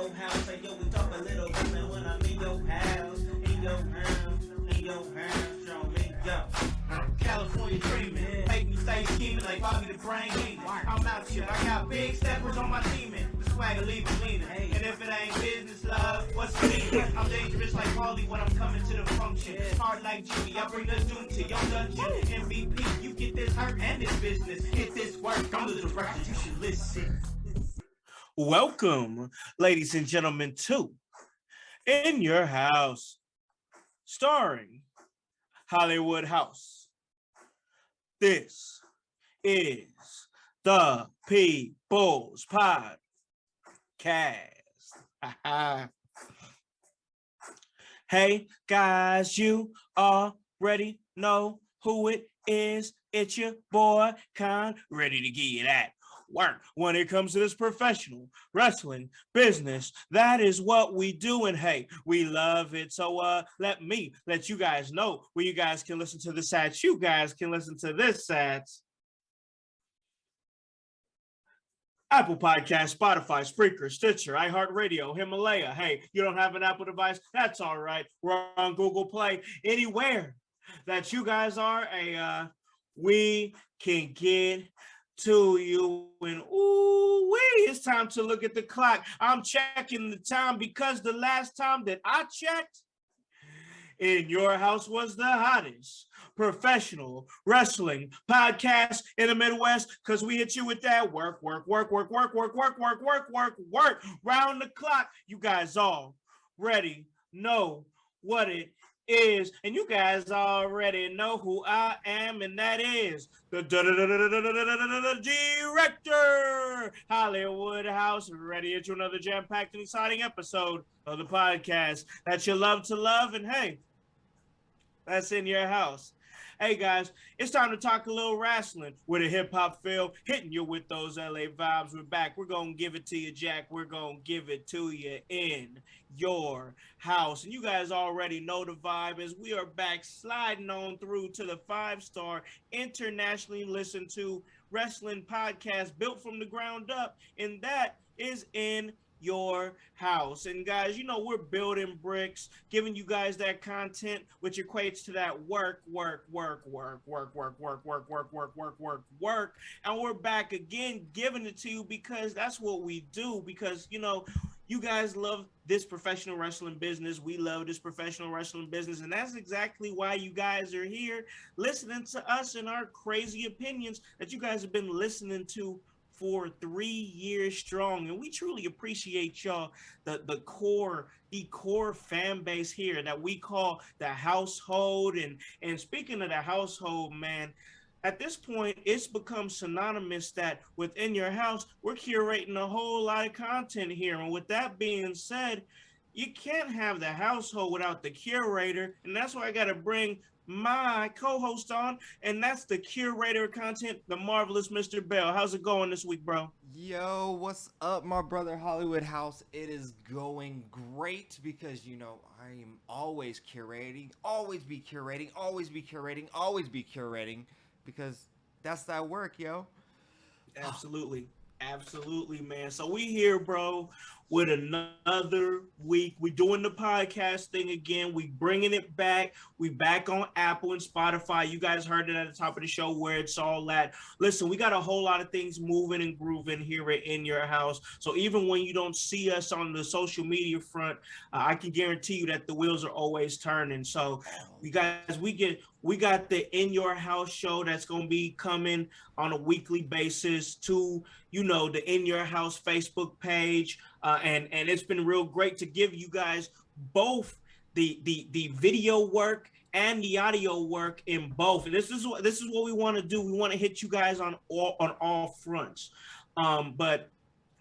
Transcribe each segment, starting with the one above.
your house. Hey, yo, we talk a little bit, man, when I'm in your house. In your house, in your house, show me, yo. California dreaming, make me stay scheming like Bobby the Brain Demon. I'm out here, I got big steppers on my demon. The swagger leave it leaning. And if it ain't business, love, what's the meaning? I'm dangerous like Paulie when I'm coming to the function. Hard like Jimmy, I bring the doom to your dungeon. MVP, you get this hurt and this business. Hit this work, I'm the director, you should listen. Welcome, ladies and gentlemen, to In Your House, starring Hollywood House. This is the People's Podcast. Hey, guys, you already know who it is. It's your boy, Con, ready to give you that work. When it comes to this professional wrestling business, that is what we do, and hey, we love it. So let you guys know where you guys can listen to the sats. You guys can listen to this sats: Apple Podcast, Spotify, Spreaker, Stitcher, iHeartRadio, Himalaya. Hey, you don't have an Apple device? That's all right. We're on Google Play. Anywhere that you guys are, we can get to you. And ooh wee, it's time to look at the clock. I'm checking the time because the last time that I checked, In Your House was the hottest professional wrestling podcast in the Midwest, because we hit you with that work round the clock. You guys already know what it is, and you guys already know who I am, and that is the director, Hollywood House, ready into another jam-packed and exciting episode of the podcast that you love to love. And hey, that's In Your House. Hey guys, it's time to talk a little wrestling with a hip-hop feel, hitting you with those LA vibes. We're back. We're going to give it to you, Jack. We're going to give it to you in your house. And you guys already know the vibe as we are back sliding on through to the 5-star internationally listened to wrestling podcast built from the ground up. And that is In Your House. And guys, you know, we're building bricks, giving you guys that content, which equates to that work. And we're back again, giving it to you because that's what we do. Because, you know, you guys love this professional wrestling business. We love this professional wrestling business. And that's exactly why you guys are here listening to us and our crazy opinions that you guys have been listening to for 3 years strong. And we truly appreciate y'all, the core fan base here that we call the household. And speaking of the household, man, at this point, it's become synonymous that within your house, we're curating a whole lot of content here. And with that being said, you can't have the household without the curator. And that's why I got to bring my co-host on, and that's the curator of content, the marvelous Mr. Bell. How's it going this week, bro? Yo, what's up, my brother Hollywood House? It is going great because, you know, I am always curating, always be curating, because that's that work, yo. Absolutely, man. So we here, bro, with another week. We doing the podcast thing again. We bringing it back. We back on Apple and Spotify. You guys heard it at the top of the show where it's all at. Listen, we got a whole lot of things moving and grooving here In Your House. So even when you don't see us on the social media front, I can guarantee you that the wheels are always turning. So you guys, we got the In Your House show that's going to be coming on a weekly basis to, you know, the In Your House Facebook page. And it's been real great to give you guys both the video work and the audio work in both. And this is what we want to do. We want to hit you guys on all fronts. But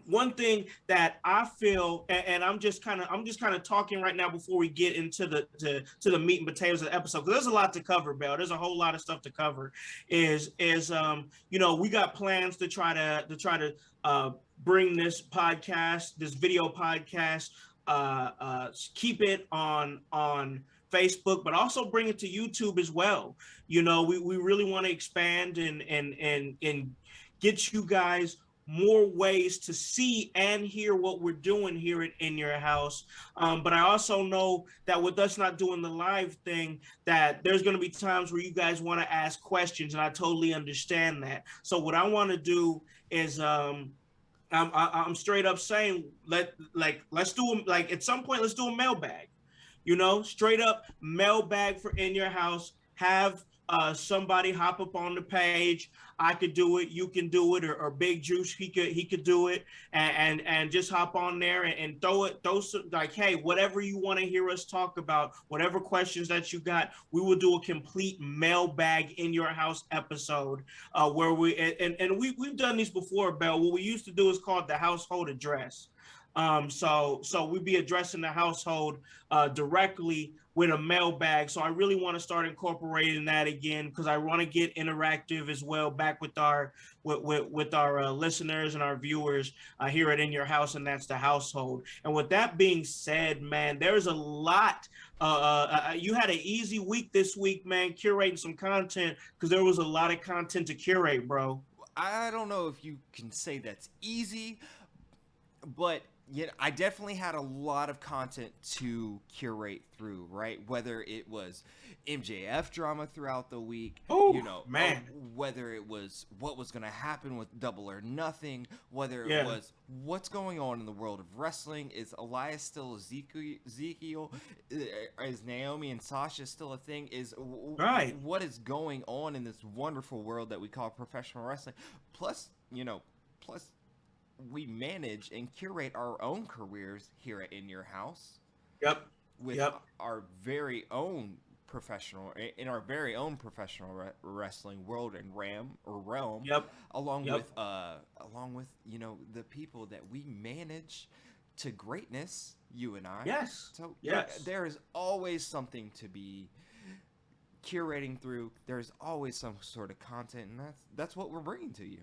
one thing that I feel, and I'm just kind of talking right now before we get into the meat and potatoes of the episode, because there's a lot to cover, Bell. There's a whole lot of stuff to cover. Is you know, we got plans to try to bring this podcast, this video podcast, keep it on Facebook, but also bring it to YouTube as well. You know, we really want to expand and get you guys more ways to see and hear what we're doing here In Your House. But I also know that with us not doing the live thing, that there's going to be times where you guys want to ask questions, and I totally understand that. So what I want to do is I'm straight up saying let's do like at some point let's do a mailbag, straight up mailbag for In Your House. Have somebody hop up on the page. I could do it, you can do it, or Big Juice, he could do it, and just hop on there and throw some, like, hey, whatever you want to hear us talk about, whatever questions that you got, we will do a complete mailbag In Your House episode, where we've done these before, Bell. What we used to do is called the household address. So we'd be addressing the household directly with a mailbag. So I really want to start incorporating that again, because I want to get interactive as well back with our listeners and our viewers here at In Your House, and that's the household. And with that being said, man, there's a lot. You had an easy week this week, man, curating some content, because there was a lot of content to curate, bro. I don't know if you can say that's easy, but yeah, I definitely had a lot of content to curate through, right? Whether it was MJF drama throughout the week, man, whether it was what was going to happen with Double or Nothing, whether it was what's going on in the world of wrestling. Is Elias still Ezekiel? Is Naomi and Sasha still a thing? Right. What is going on in this wonderful world that we call professional wrestling? Plus, we manage and curate our own careers here at In Your House. Yep. With our very own professional wrestling world and realm. Yep. Along with the people that we manage to greatness, you and I. Yes. So yes, there is always something to be curating through. There's always some sort of content, and that's what we're bringing to you.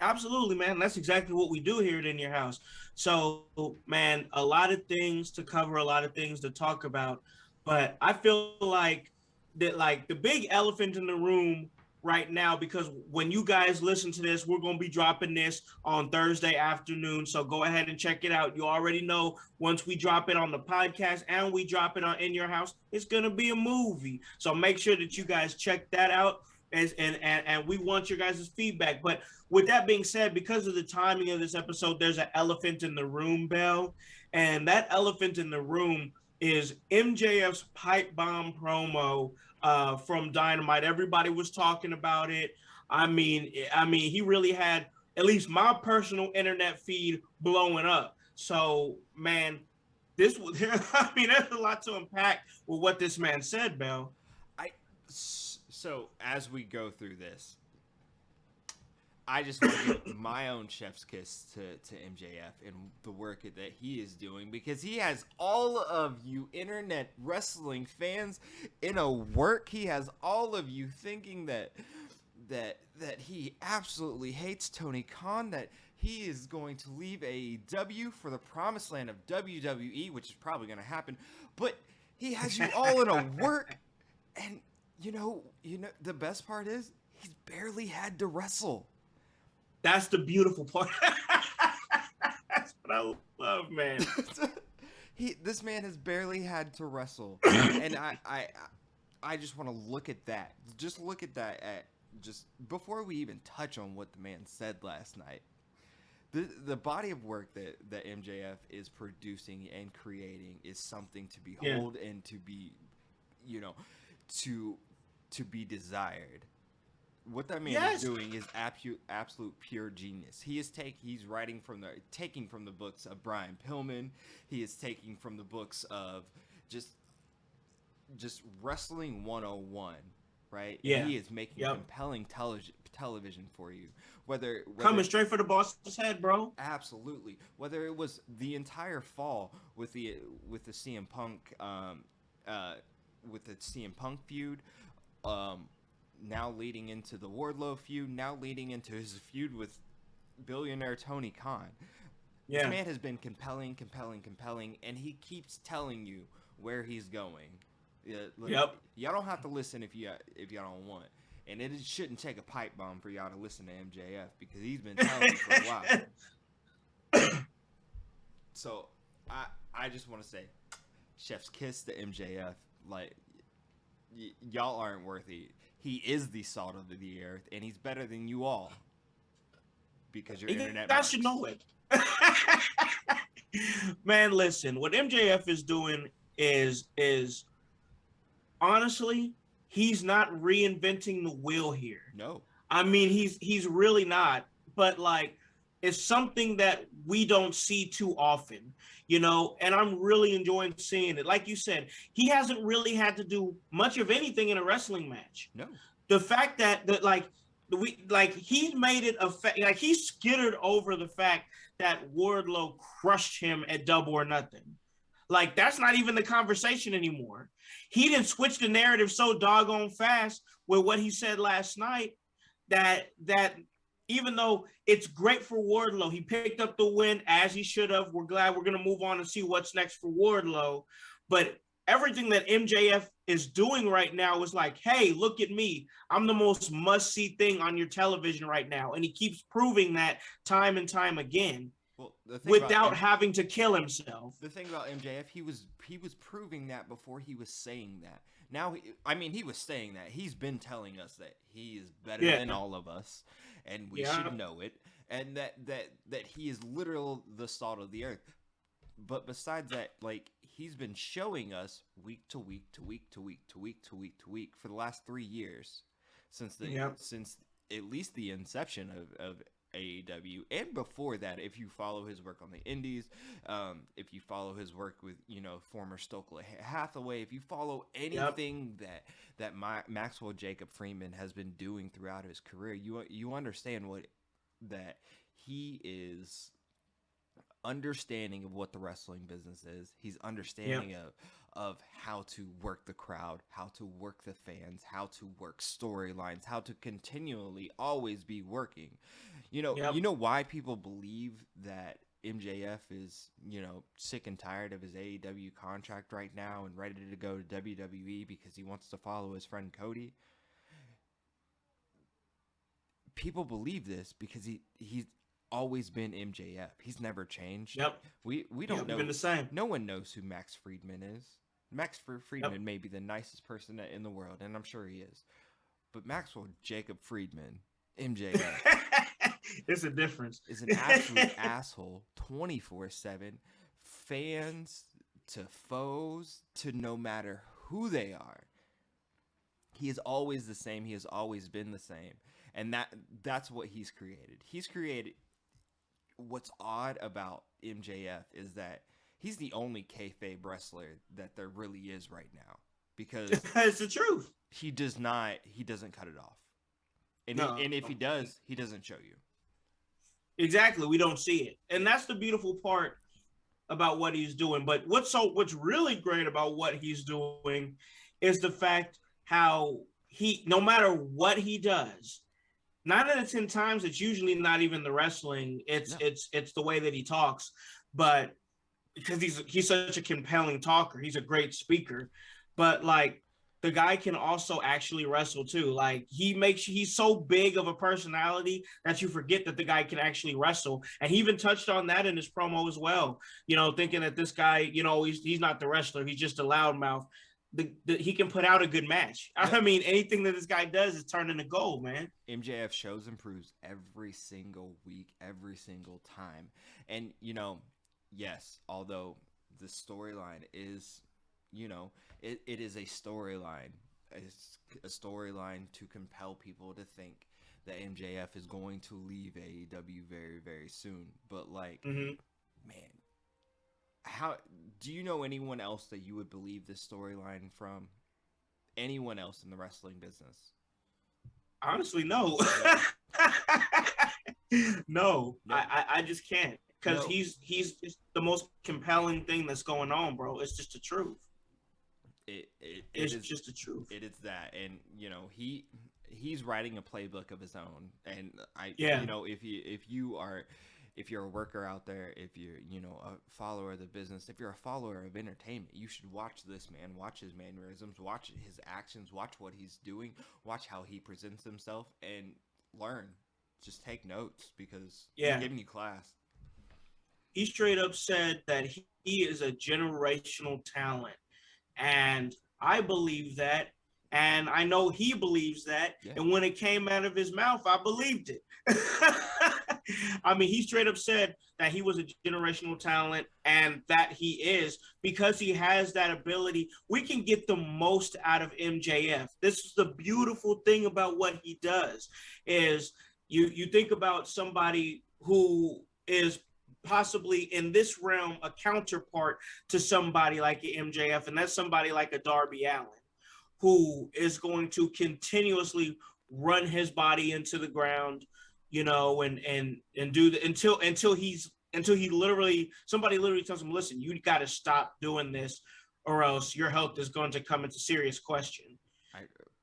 Absolutely, man. That's exactly what we do here at In Your House. So, man, a lot of things to cover, a lot of things to talk about. But I feel like the big elephant in the room right now, because when you guys listen to this, we're going to be dropping this on Thursday afternoon. So go ahead and check it out. You already know once we drop it on the podcast and we drop it on In Your House, it's going to be a movie. So make sure that you guys check that out. And we want your guys' feedback. But with that being said, because of the timing of this episode, there's an elephant in the room, Bell. And that elephant in the room is MJF's Pipebomb promo from Dynamite. Everybody was talking about it. I mean, he really had at least my personal internet feed blowing up. So, man, there's a lot to unpack with what this man said, Bell. So as we go through this, I just want to give my own chef's kiss to MJF and the work that he is doing, because he has all of you internet wrestling fans in a work. He has all of you thinking that he absolutely hates Tony Khan, that he is going to leave AEW for the promised land of WWE, which is probably going to happen. But he has you all in a work, and you know, the best part is he's barely had to wrestle. That's the beautiful part. That's what I love, man. This man has barely had to wrestle, and I just want to look at that. Just look at that just before we even touch on what the man said last night. The body of work that MJF is producing and creating is something to behold and to be, to be desired. What that man is doing is absolute pure genius. He's taking from the books of Brian Pillman. He is taking from the books of just wrestling 101, right? Yeah. And he is making compelling television for you. Whether coming straight for the boss's head, bro. Absolutely. Whether it was the entire fall with the CM Punk feud, now leading into the Wardlow feud, now leading into his feud with billionaire Tony Khan. Yeah. This man has been compelling, and he keeps telling you where he's going. Y'all don't have to listen if y'all don't want. And it shouldn't take a pipe bomb for y'all to listen to MJF because he's been telling you for a while. So I just want to say, chef's kiss to MJF. Like, y'all aren't worthy. He is the salt of the earth, and he's better than you all because your internet. I should know it. Man, listen, what MJF is doing is honestly, he's not reinventing the wheel here. No. I mean, he's really not, but like, it's something that we don't see too often, you know, and I'm really enjoying seeing it. Like you said, he hasn't really had to do much of anything in a wrestling match. No. The fact that he made it like he skittered over the fact that Wardlow crushed him at Double or Nothing. Like, that's not even the conversation anymore. He didn't switch the narrative so doggone fast with what he said last night that even though it's great for Wardlow, he picked up the win as he should have. We're glad. We're going to move on and see what's next for Wardlow. But everything that MJF is doing right now is like, hey, look at me. I'm the most must-see thing on your television right now. And he keeps proving that time and time again. Well, without having to kill himself. The thing about MJF, he was proving that before he was saying that. Now, he was saying that. He's been telling us that he is better than all of us, and we should know it, and that he is literal the salt of the earth. But besides that, like, he's been showing us week to week to week to week to week to week to week for the last 3 years since at least the inception of AEW, and before that, if you follow his work on the indies, if you follow his work with, you know, former Stokely Hathaway, if you follow anything that Maxwell Jacob Freeman has been doing throughout his career, you understand that he is understanding of what the wrestling business is. He's understanding of how to work the crowd, how to work the fans, how to work storylines, how to continually always be working. You know why people believe that MJF is, you know, sick and tired of his AEW contract right now and ready to go to WWE because he wants to follow his friend Cody? People believe this because he's always been MJF. He's never changed. Yep. We don't know. Been the same. No one knows who Max Friedman is. Max Friedman may be the nicest person in the world, and I'm sure he is. But Maxwell Jacob Friedman, MJF, it's a difference. Is an absolute asshole 24/7. Fans to foes to no matter who they are. He is always the same. He has always been the same. And that's what he's created. He's created. What's odd about MJF is that he's the only kayfabe wrestler that there really is right now, because it's the truth. He doesn't cut it off, and if he does, he doesn't show you. Exactly, we don't see it, and that's the beautiful part about what he's doing. But what's really great about what he's doing is the fact how no matter what he does, 9 out of 10 times, it's usually not even the wrestling. It's the way that he talks. But because he's such a compelling talker, he's a great speaker. But like, the guy can also actually wrestle too. Like, he's so big of a personality that you forget that the guy can actually wrestle. And he even touched on that in his promo as well. You know, thinking that this guy, you know, he's not the wrestler. He's just a loudmouth. He can put out a good match. Yep. I mean, anything that this guy does is turning to gold, man. MJF shows and proves every single week, every single time. And, you know, yes, although the storyline is, you know, it is a storyline. It's a storyline to compel people to think that MJF is going to leave AEW very, very soon. But, like, man, how do you know anyone else that you would believe this storyline from? Anyone else in the wrestling business? Honestly, no. No. I just can't, because he's the most compelling thing that's going on, bro. It's just the truth. It's just the truth. It is that, and you know, he's writing a playbook of his own, and you know, if if you're a worker out there, if you're, a follower of the business, if you're a follower of entertainment, you should watch this man, watch his mannerisms, watch his actions, watch what he's doing, watch how he presents himself, and learn. Just take notes, because he's giving you class. He straight up said that he is a generational talent. And I believe that. And I know he believes that. Yeah. And when it came out of his mouth, I believed it. I mean, he straight up said that he was a generational talent, and that he is, because he has that ability. We can get the most out of MJF. This is the beautiful thing about what he does, is you think about somebody who is possibly in this realm a counterpart to somebody like MJF, and that's somebody like a Darby Allin, who is going to continuously run his body into the ground, and do the until he literally, somebody literally tells him, listen, you got to stop doing this, or else your health is going to come into serious question.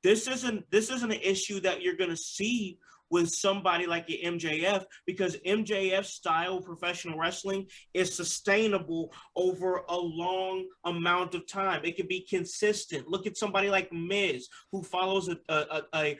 This isn't an issue that you're going to see with somebody like the MJF, because MJF's style of professional wrestling is sustainable over a long amount of time. It can be consistent. Look at somebody like Miz, who follows a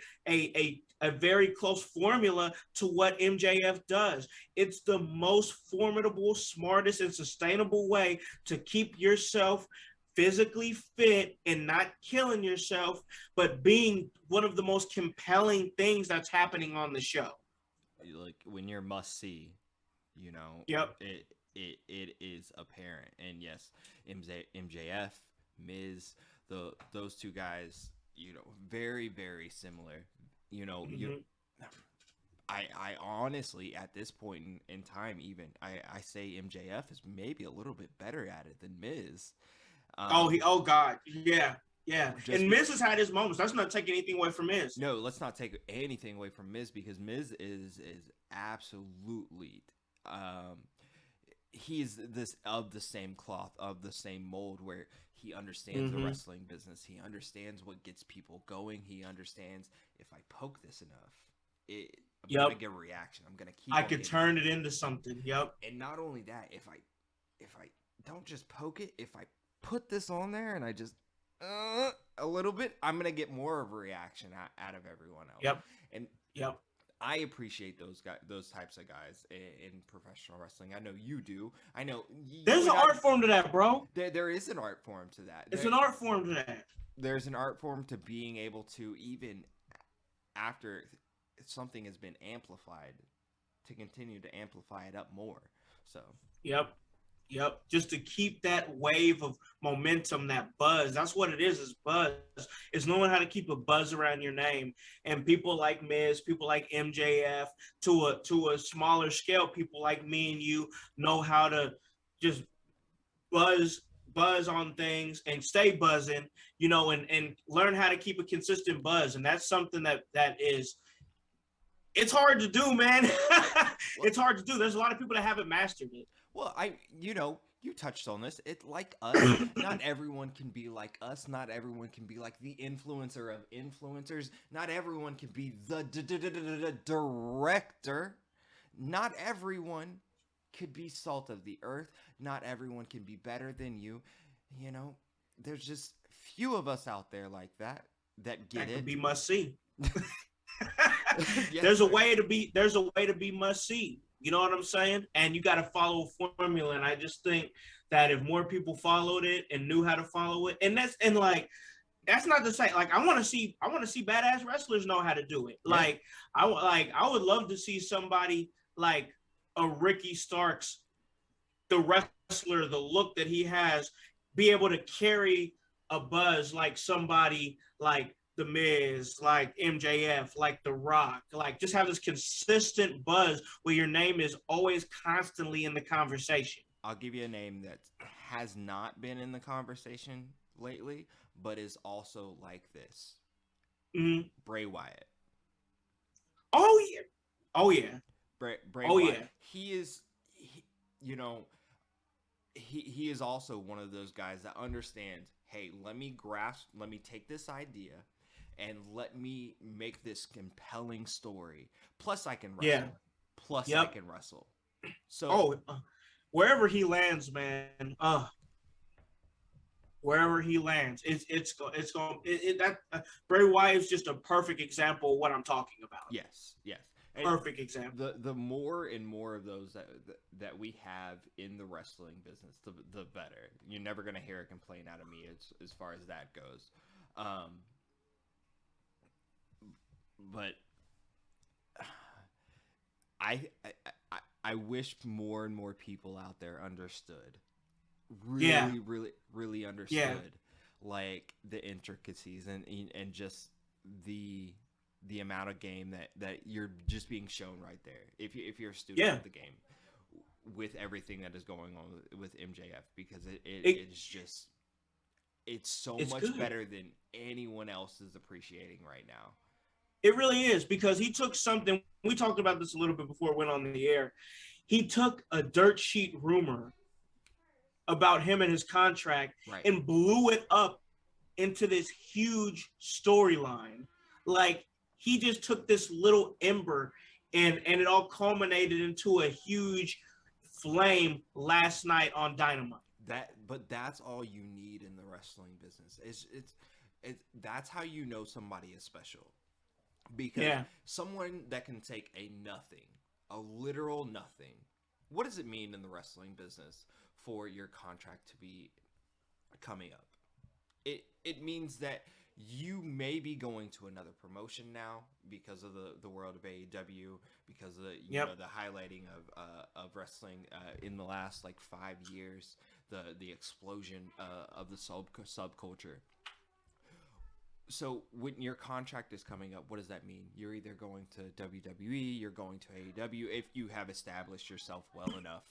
very close formula to what MJF does. It's the most formidable, smartest, and sustainable way to keep yourself physically fit and not killing yourself, but being one of the most compelling things that's happening on the show. Like when you're must see, Yep. It is apparent. And yes, MJF, Miz, those two guys, very, very similar. I honestly, at this point in time, even I say MJF is maybe a little bit better at it than Miz. Oh God, yeah. And Miz has had his moments. Let's not take anything away from Miz. No, let's not take anything away from Miz, because Miz is absolutely, he's this of the same cloth, of the same mold, where he understands the wrestling business. He understands what gets people going. He understands, if I poke this enough, I'm gonna get a reaction. I'm gonna keep. I could turn it into something. Yep. And not only that, if I don't just poke it, if I put this on there and I just a little bit, I'm gonna get more of a reaction out of everyone else. Yep. I appreciate those types of guys in professional wrestling. I know you do. I know there's an art form to that, bro. There is an art form to that. It's an art form to that. There's an art form to being able to, even after something has been amplified, to continue to amplify it up more. So Yep. Just to keep that wave of momentum, that buzz. That's what it is buzz. It's knowing how to keep a buzz around your name. And people like Miz, people like MJF, to a smaller scale, people like me and you know how to just buzz on things and stay buzzing, and learn how to keep a consistent buzz. And that's something that is, it's hard to do, man. It's hard to do. There's a lot of people that haven't mastered it. Well, you touched on this. It's like us. Not everyone can be like us. Not everyone can be like the influencer of influencers. Not everyone can be the director. Not everyone could be salt of the earth. Not everyone can be better than you. There's just few of us out there like that get it. Could be must see. Yes, there's a way to be must see. You know what I'm saying? And you got to follow a formula. And I just think that if more people followed it and knew how to follow it, that's not to say, like, I want to see badass wrestlers know how to do it. Yeah. I would love to see somebody like a Ricky Starks, the wrestler, the look that he has, be able to carry a buzz like somebody like The Miz, like MJF, like The Rock, like just have this consistent buzz where your name is always constantly in the conversation. I'll give you a name that has not been in the conversation lately, but is also like this. Mm-hmm. Bray Wyatt. Oh yeah. Bray Wyatt. Yeah. He is also one of those guys that understands, hey, let me take this idea and let me make this compelling story. Plus I can wrestle. Yeah. I can wrestle. So Wherever he lands, man. Wherever he lands, it's going that Bray Wyatt is just a perfect example of what I'm talking about. yes, yes. And Perfect example. the more and more of those that we have in the wrestling business, the better. You're never gonna hear a complaint out of me as far as that goes. But I wish more and more people out there understood, really understood, like the intricacies and just the amount of game that you're just being shown right there. If you're a student of the game, with everything that is going on with MJF, because it's just it's so much good. better than anyone else is appreciating right now. It really is, because he took something. We talked about this a little bit before it went on the air. He took a dirt sheet rumor about him and his contract and blew it up into this huge storyline. Like, he just took this little ember and it all culminated into a huge flame last night on Dynamite. But that's all you need in the wrestling business. It's that's how you know somebody is special. Because someone that can take a nothing, a literal nothing. What does it mean in the wrestling business for your contract to be coming up? It means that you may be going to another promotion now because of the world of AEW, because of the highlighting of wrestling in the last like 5 years, the explosion of the subculture. So when your contract is coming up, what does that mean? You're either going to WWE, you're going to AEW if you have established yourself well enough,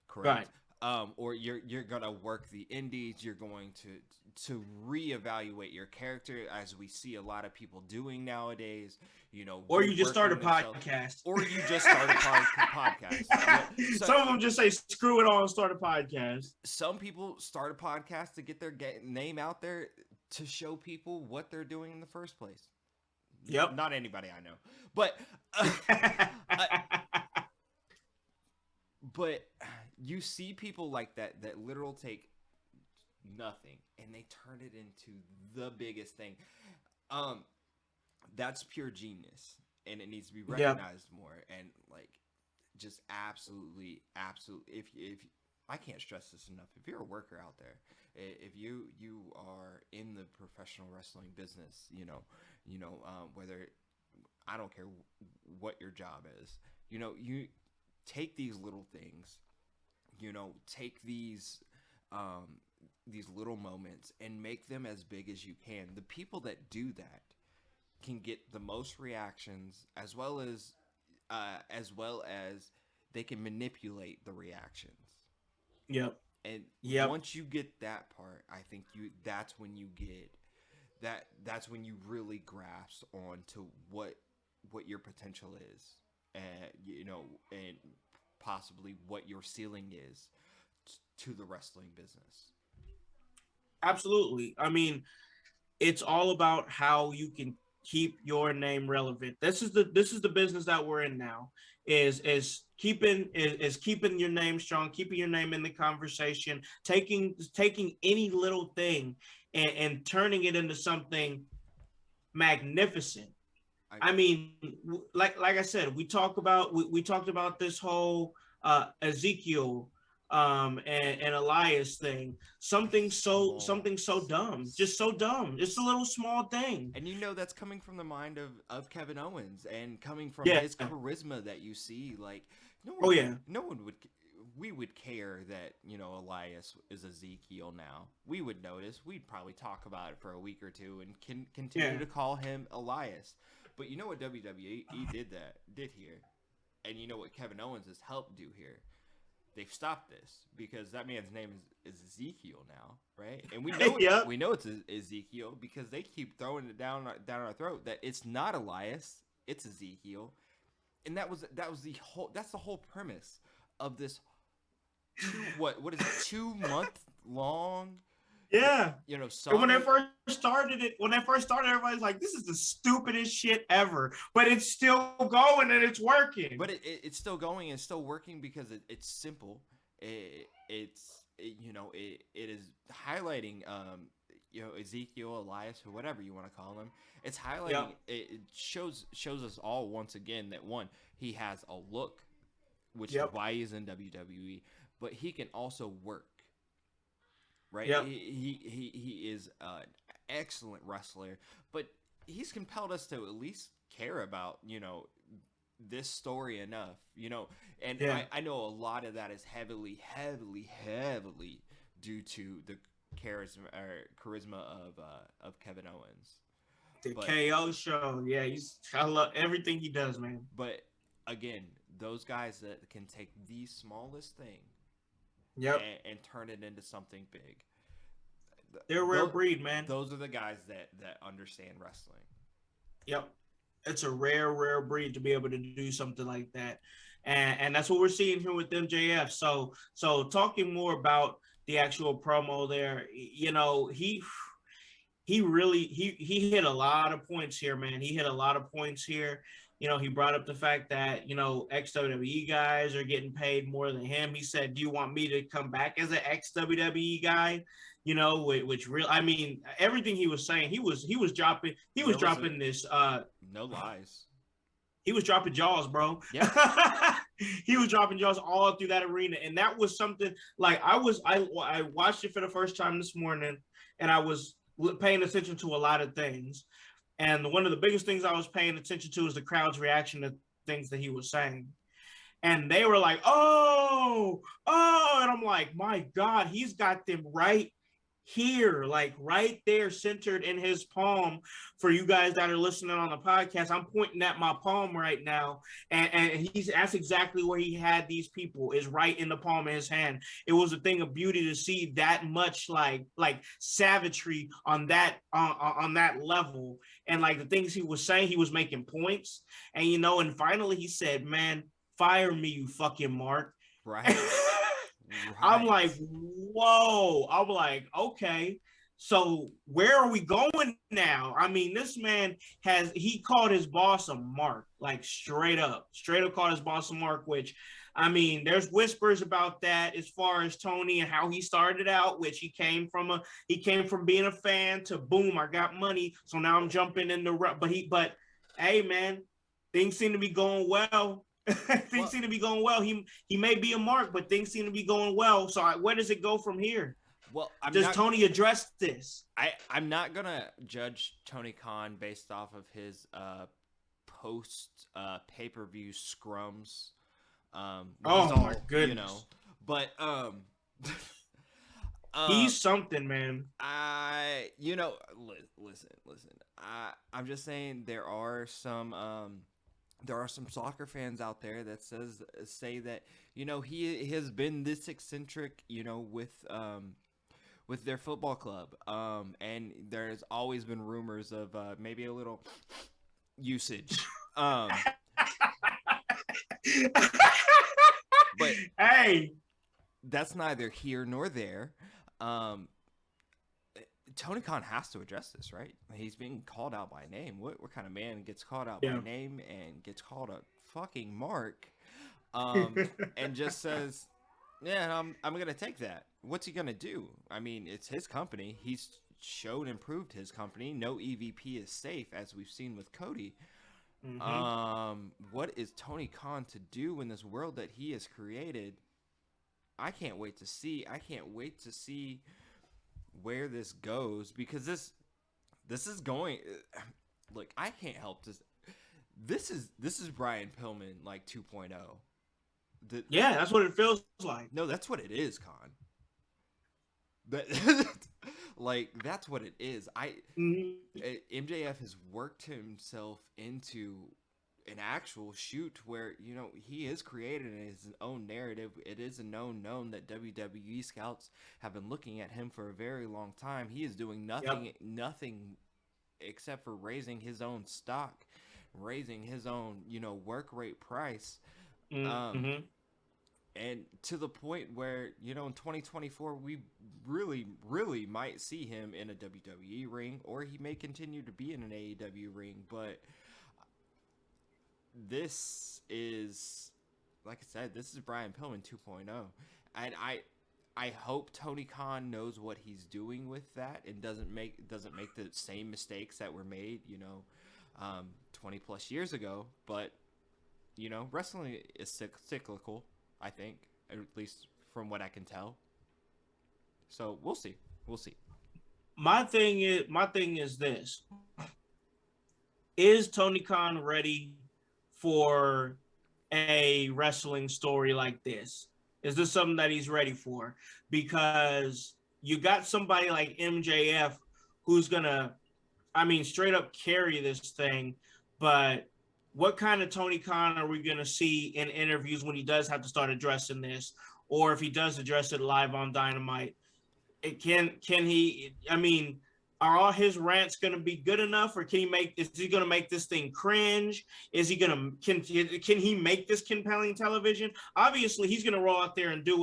correct? Right. Or you're gonna work the indies. You're going to reevaluate your character, as we see a lot of people doing nowadays. Or you just start a podcast. Or you just start a podcast. Some of them just say, "Screw it all and start a podcast." Some people start a podcast to get their name out there, to show people what they're doing in the first place. Yep. Not anybody I know, but but you see people like that literal take nothing and they turn it into the biggest thing. That's pure genius, and it needs to be recognized more. And like, just absolutely. If I can't stress this enough, if you're a worker out there, if you are in the professional wrestling business, whether, I don't care what your job is, you take these little things, take these little moments and make them as big as you can. The people that do that can get the most reactions, as well as they can manipulate the reactions. Yep. And once you get that part, I think that's when you get that's when you really grasp on to what your potential is, and and possibly what your ceiling is to the wrestling business. Absolutely. I mean, it's all about how you can keep your name relevant. This is the business that we're in now. Is keeping your name strong, keeping your name in the conversation, taking any little thing and turning it into something magnificent. I mean, like I said, we talked about this whole Ezekiel and Elias thing. Something so dumb, just so dumb. It's a little small thing. And that's coming from the mind of Kevin Owens, and coming from his charisma that you see. Like, no one would care that, Elias is Ezekiel now. We would notice. We'd probably talk about it for a week or two and continue to call him Elias. But you know what WWE did here? And you know what Kevin Owens has helped do here? They've stopped this, because that man's name is Ezekiel now, right? And we know we know it's Ezekiel, because they keep throwing it down our throat that it's not Elias, it's Ezekiel. And that's the whole premise of this 2 month long Yeah. You know, And when they Sonic. first started, everybody's like, "This is the stupidest shit ever," but it's still going and it's working. But it's still going and still working because it's simple. It is highlighting Ezekiel, Elias, or whatever you want to call him. It's highlighting. Yep. It shows us all once again that one, he has a look, which Yep. is why he's in WWE, but he can also work. Right? Yep. He is an excellent wrestler, but he's compelled us to at least care about this story enough, and Yeah. I know a lot of that is heavily due to the charisma of Kevin Owens. The KO show, yeah, I love everything he does, man. But again, those guys that can take the smallest thing, yep, and turn it into something big. They're a rare breed, man. Those are the guys that understand wrestling. Yep. It's a rare breed to be able to do something like that. And that's what we're seeing here with MJF. So talking more about the actual promo there, he really hit a lot of points here, man. He hit a lot of points here. He brought up the fact that, ex-WWE guys are getting paid more than him. He said, "Do you want me to come back as an ex-WWE guy?" Which real, I mean, everything he was saying, he was dropping this. No lies. He was dropping jaws, bro. Yeah. He was dropping jaws all through that arena, and that was something like I watched it for the first time this morning, and I was paying attention to a lot of things. And one of the biggest things I was paying attention to is the crowd's reaction to things that he was saying. And they were like, oh, and I'm like, my God, he's got them right here, like right there, centered in his palm. For you guys that are listening on the podcast, I'm pointing at my palm right now, and that's exactly where he had these people, is right in the palm of his hand. It was a thing of beauty to see that much like savagery on that level, and like the things he was saying, he was making points, and and finally he said, "Man, fire me, you fucking Mark." Right. I'm like, whoa. I'm like, okay, so where are we going now? I mean, this man he called his boss a mark, like straight up called his boss a mark, which, I mean, there's whispers about that as far as Tony and how he started out, which he came from being a fan to boom, I got money, so now I'm jumping in the but hey, man, things seem to be going well. Things seem to be going well. He may be a mark, but things seem to be going well. So where does it go from here? Well, does Tony address this? I'm not gonna judge Tony Khan based off of his post pay-per-view scrums. My goodness! But he's something, man. Listen. I'm just saying there are some soccer fans out there that say that he has been this eccentric with their football club, and there's always been rumors of maybe a little usage, but hey, that's neither here nor there. Tony Khan has to address this, right? He's being called out by name. What kind of man gets called out by name and gets called a fucking mark, and just says, "Yeah, I'm gonna take that." What's he gonna do? I mean, it's his company. He's showed and proved his company. No EVP is safe, as we've seen with Cody. Mm-hmm. What is Tony Khan to do in this world that he has created? I can't wait to see. Where this goes, because this is going. Look, I can't help this. This is Brian Pillman like 2.0. Yeah, that's what it feels like. No, that's what it is, Con. That's what it is. MJF has worked himself into an actual shoot where he is created his own narrative. It is a known that WWE scouts have been looking at him for a very long time. He is doing nothing except for raising his own stock, raising his own work rate price. And to the point where, you know, in 2024, we really, really might see him in a WWE ring, or he may continue to be in an AEW ring. But this is, like I said, this is Brian Pillman 2.0. And I hope Tony Khan knows what he's doing with that and doesn't make the same mistakes that were made, 20 plus years ago. But, wrestling is cyclical, I think, at least from what I can tell. So we'll see. My thing is this: is Tony Khan ready for a wrestling story like this? Is this something that he's ready for? Because you got somebody like MJF who's gonna, straight up carry this thing. But what kind of Tony Khan are we gonna see in interviews when he does have to start addressing this, or if he does address it live on Dynamite? Can he? Are all his rants going to be good enough, or is he going to make this thing cringe? Is he going to can he make this compelling television? Obviously, he's going to roll out there and do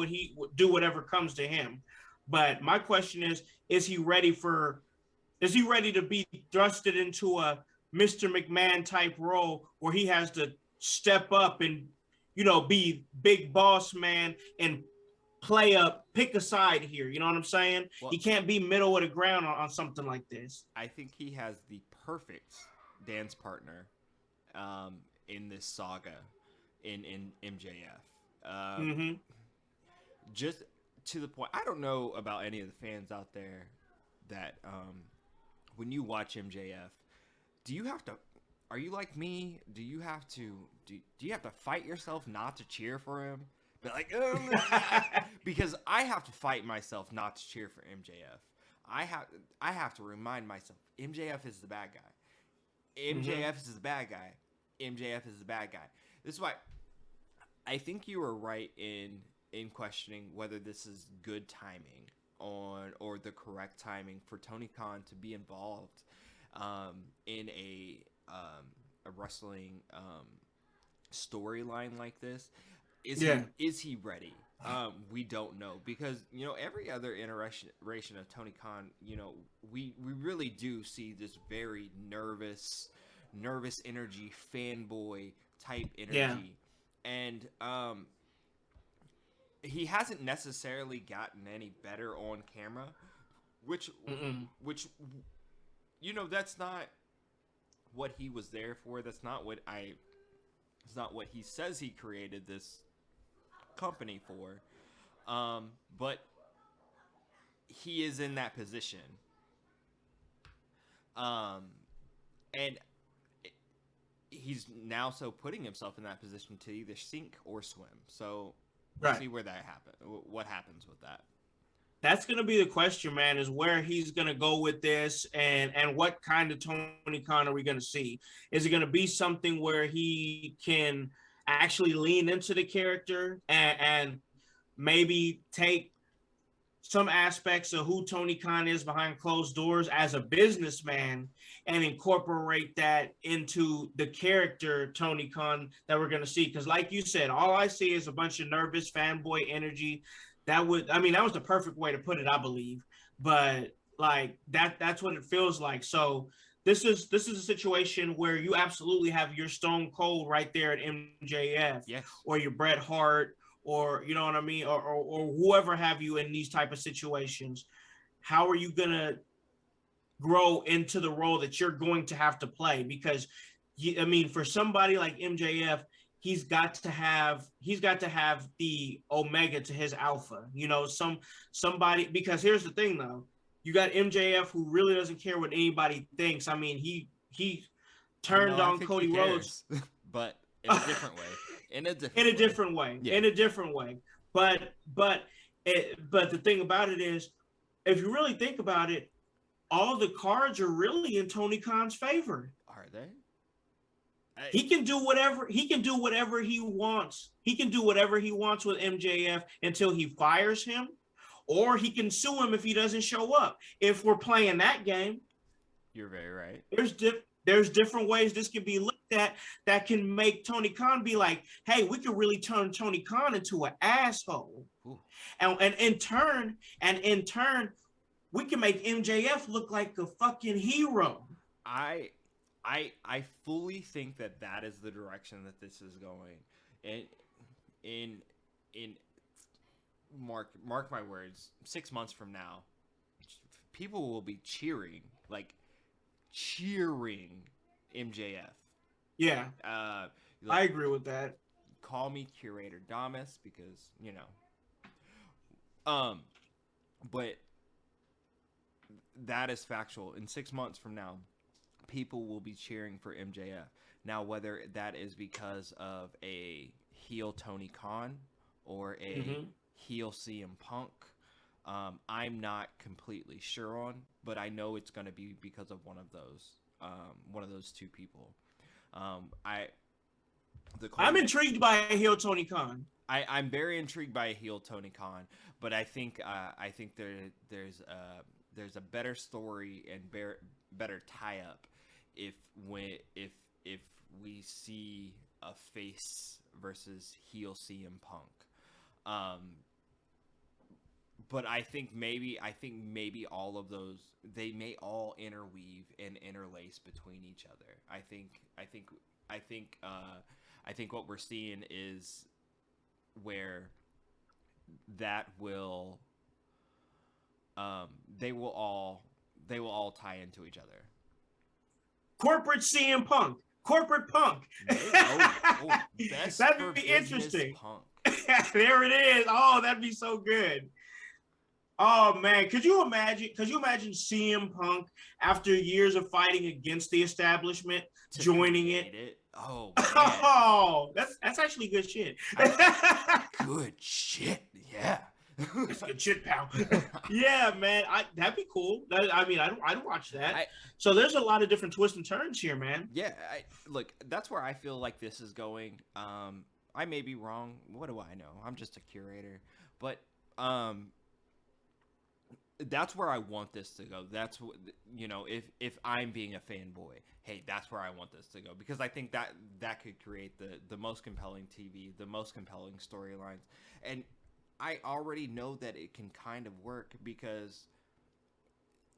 whatever comes to him. But my question is he ready to be thrusted into a Mr. McMahon type role where he has to step up and be big boss man and pick a side here, you know what I'm saying? Well, he can't be middle of the ground on something like this. I think he has the perfect dance partner in this saga in MJF. Just to the point, I don't know about any of the fans out there that when you watch MJF, are you like me? Do you have to fight yourself not to cheer for him? But because I have to fight myself not to cheer for MJF. I have to remind myself MJF is the bad guy. MJF is the bad guy. MJF is the bad guy. This is why I think you were right in questioning whether this is good timing or the correct timing for Tony Khan to be involved in a wrestling storyline like this. Is he ready? We don't know, because every other iteration of Tony Khan, we really do see this very nervous energy, fanboy type energy, and he hasn't necessarily gotten any better on camera, which that's not what he was there for. That's not what he says he created this company for, but he is in that position, and he's now putting himself in that position to either sink or swim. So we'll see where that happens. What happens with that? That's going to be the question, man, is where he's going to go with this, and what kind of Tony Khan are we going to see? Is it going to be something where he can actually lean into the character and maybe take some aspects of who Tony Khan is behind closed doors as a businessman and incorporate that into the character Tony Khan that we're going to see? Because like you said, all I see is a bunch of nervous fanboy energy. That was the perfect way to put it, I believe. But like that's what it feels like. So this is a situation where you absolutely have your Stone Cold right there at MJF, yes, or your Bret Hart, or you know what I mean, or whoever have you in these type of situations. How are you gonna grow into the role that you're going to have to play? Because for somebody like MJF, he's got to have the omega to his alpha. Somebody, because here's the thing though. You got MJF who really doesn't care what anybody thinks. He turned on Cody Rhodes, but in a different way. In a different way. Yeah. In a different way. But the thing about it is, if you really think about it, all the cards are really in Tony Khan's favor. Are they? He can do whatever he wants. He can do whatever he wants with MJF until he fires him. Or he can sue him if he doesn't show up. If we're playing that game, you're very right. There's different ways this could be looked that can make Tony Khan be like, hey, we could really turn Tony Khan into an asshole. Ooh. And in turn, we can make MJF look like a fucking hero. I fully think that is the direction that this is going. And in mark my words, 6 months from now, people will be cheering MJF. Yeah. Like, I agree with that. Call me Curator Damas because, but that is factual. In 6 months from now, people will be cheering for MJF. Now, whether that is because of a heel Tony Khan or a heel CM Punk, I'm not completely sure on, but I know it's going to be because of one of those two people. I'm intrigued by a heel Tony Khan. I'm very intrigued by a heel Tony Khan, but I think there's a better story and better tie up if we see a face versus heel CM Punk. But I think maybe all of those, they may all interweave and interlace between each other. I think what we're seeing is where that will they will all tie into each other. Corporate CM Punk, corporate Punk. That'd be interesting. Punk. There it is. Oh, that'd be so good. Oh man, could you imagine CM Punk after years of fighting against the establishment joining it? Oh, oh, that's actually good shit. Good shit, yeah. It's good shit, pal. Yeah, man, that'd be cool. I'd watch that. So there's a lot of different twists and turns here, man. Yeah, look, that's where I feel like this is going. I may be wrong. What do I know? I'm just a curator, but that's where I want this to go. That's what, if I'm being a fanboy, hey, that's where I want this to go, because I think that could create the most compelling TV, the most compelling storylines. And I already know that it can kind of work because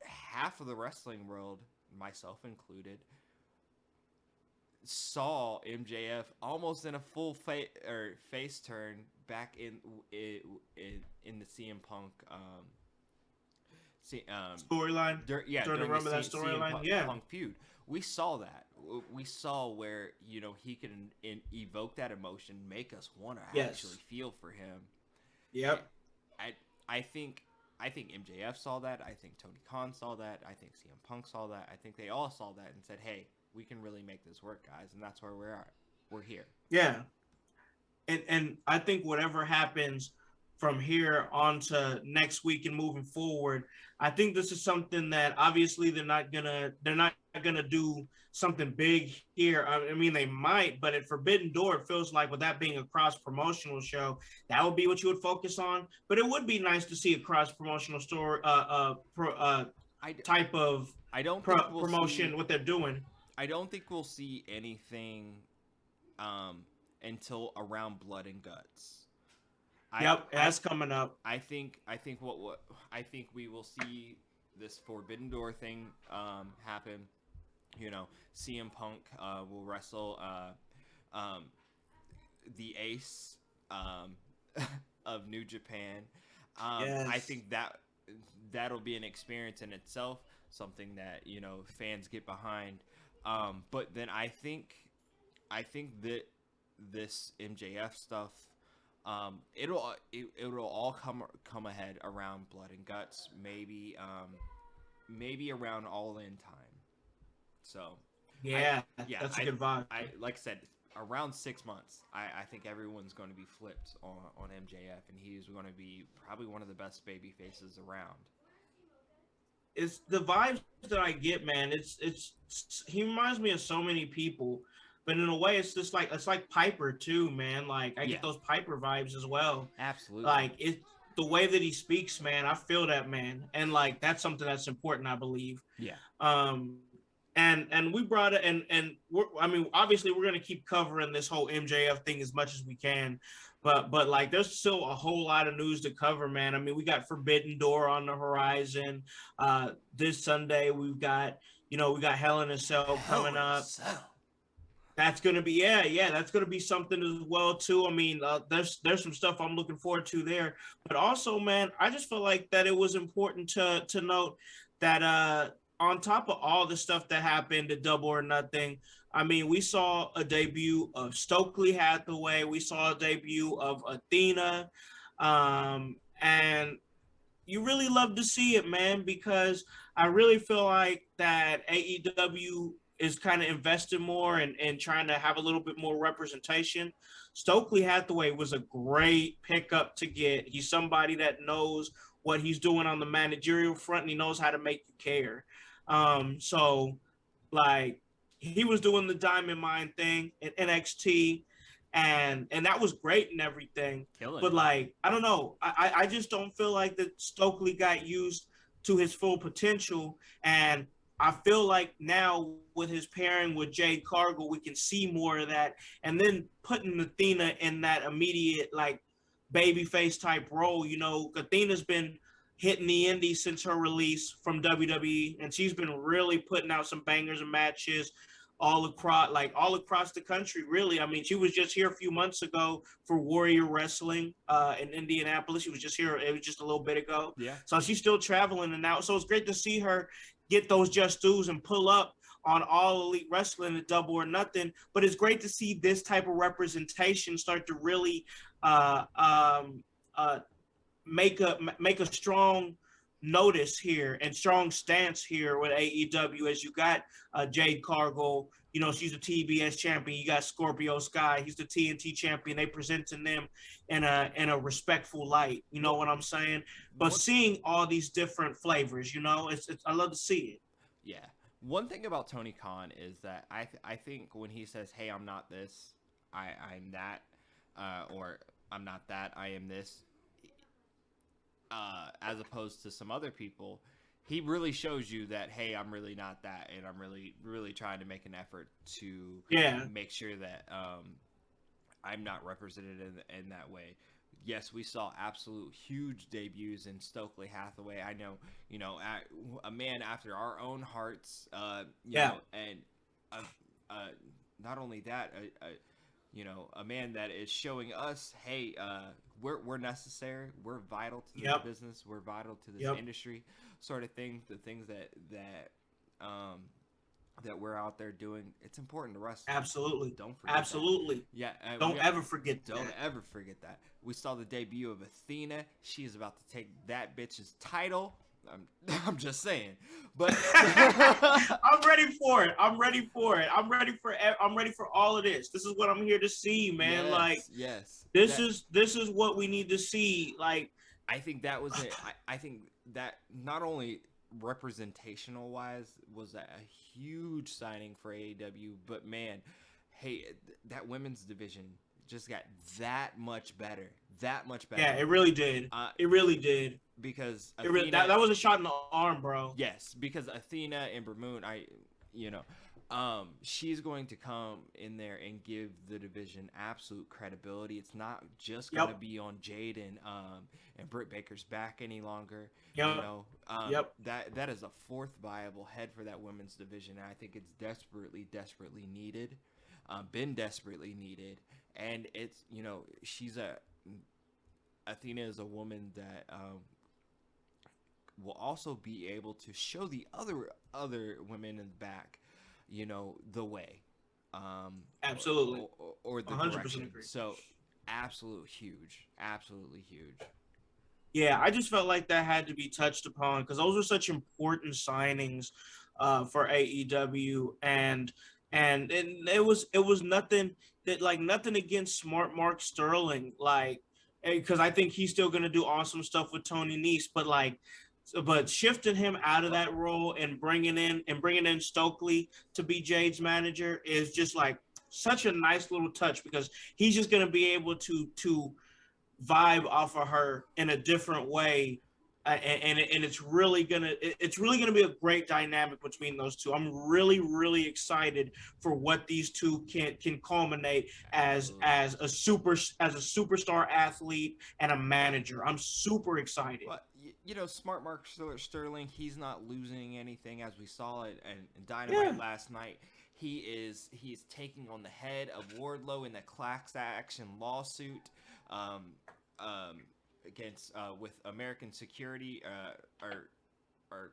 half of the wrestling world, myself included, saw MJF almost in a full face turn back in the CM Punk storyline. During remember that storyline. Punk feud, we saw that. We saw where he can evoke that emotion, make us want to actually feel for him. Yep. I think MJF saw that. I think Tony Khan saw that. I think CM Punk saw that. I think they all saw that and said, "Hey, we can really make this work, guys." And that's where we're here. Yeah. And I think whatever happens from here on to next week and moving forward, I think this is something that obviously they're not gonna do something big here. I mean, they might, but at Forbidden Door, it feels like with that being a cross-promotional show, that would be what you would focus on. But it would be nice to see a cross-promotional story, type of promotion. What they're doing. I don't think we'll see anything until around Blood and Guts. That's coming up. I think we will see this Forbidden Door thing happen. CM Punk will wrestle the ace of New Japan. I think that'll be an experience in itself, something that fans get behind. But then I think that this MJF stuff, it'll all come ahead around Blood and Guts, maybe around All In time. So that's a good vibe. Like I said, around 6 months, I think everyone's going to be flipped on MJF, and he's going to be probably one of the best baby faces around. It's the vibes that I get, man. It's he reminds me of so many people, but in a way, it's just like Piper too, man. Like I get those Piper vibes as well. Absolutely. Like it's the way that he speaks, man. I feel that, man, and like that's something that's important, I believe. Yeah. and we brought it, and I mean, obviously we're gonna keep covering this whole MJF thing as much as we can, but like there's still a whole lot of news to cover, man. I mean, we got Forbidden Door on the horizon. This Sunday we've got, we got Hell in a Cell coming up. That's gonna be that's gonna be something as well too. I mean, there's some stuff I'm looking forward to there, but also, man, I just feel like that it was important to note that on top of all the stuff that happened at Double or Nothing, I mean, we saw a debut of Stokely Hathaway, we saw a debut of Athena, and you really love to see it, man, because I really feel like that AEW is kind of invested more and trying to have a little bit more representation. Stokely Hathaway was a great pickup to get. He's somebody that knows what he's doing on the managerial front, and he knows how to make you care. So, like, he was doing the Diamond Mine thing at NXT, and that was great and everything. But like, I don't know, I just don't feel like that Stokely got used to his full potential, and I feel like now with his pairing with Jade Cargill, we can see more of that, and then putting Athena in that immediate like babyface type role. Athena's been hitting the indies since her release from WWE, and she's been really putting out some bangers and matches all across the country, really. I mean, she was just here a few months ago for Warrior Wrestling in Indianapolis. She was just here, it was just a little bit ago. Yeah. So she's still traveling and out. So it's great to see her get those just dues and pull up on All Elite Wrestling at Double or Nothing. But it's great to see this type of representation start to really make a strong notice here and strong stance here with AEW, as you got Jade Cargill, she's a TBS champion. You got Scorpio Sky, he's the TNT champion. They presenting them in a respectful light, you know what I'm saying? But seeing all these different flavors, it's I love to see it. Yeah. One thing about Tony Khan is that I think when he says, hey, I'm not this, I'm that, or I'm not that, I am this, as opposed to some other people, he really shows you that, hey, I'm really not that, and I'm really, really trying to make an effort to make sure that I'm not represented in that way. Yes, we saw absolute huge debuts in Stokely Hathaway. I know, a man after our own hearts, know, and not only that, a man that is showing us, hey, we're necessary, we're vital to this business, we're vital to this industry, sort of thing. The things that we're out there doing, it's important to wrestling. Absolutely. Don't forget Absolutely. That. Yeah. Don't ever forget that. Don't ever forget that. We saw the debut of Athena. She is about to take that bitch's title. I'm just saying, but I'm ready for it. I'm ready for all of this. This is what I'm here to see, man. This is what we need to see. Like, I think that was it. I think that not only representational wise was a huge signing for AEW, but man, hey, that women's division just got that much better. Yeah, it really did. It really did. Because Athena, that was a shot in the arm, bro. Yes, because Athena and Bermoon, she's going to come in there and give the division absolute credibility. It's not just going to be on Jade and Britt Baker's back any longer. That is a fourth viable head for that women's division, and I think it's desperately needed. Been desperately needed, and it's Athena is a woman that will also be able to show the other women in the back, the way. Absolutely. Or the 100% direction. Agree. So, absolutely huge. Yeah, I just felt like that had to be touched upon because those were such important signings for AEW, and it was nothing against Smart Mark Sterling, because I think he's still gonna do awesome stuff with Tony Nese, but shifting him out of that role and bringing in Stokely to be Jade's manager is just like such a nice little touch, because he's just going to be able to vibe off of her in a different way and it's really gonna be a great dynamic between those two. I'm really excited for what these two can culminate as a superstar athlete and a manager. I'm super excited. But you know, smart Mark Sterling, he's not losing anything, as we saw it in Dynamite last night. He's taking on the head of Wardlow in the class action lawsuit. Against with American Security or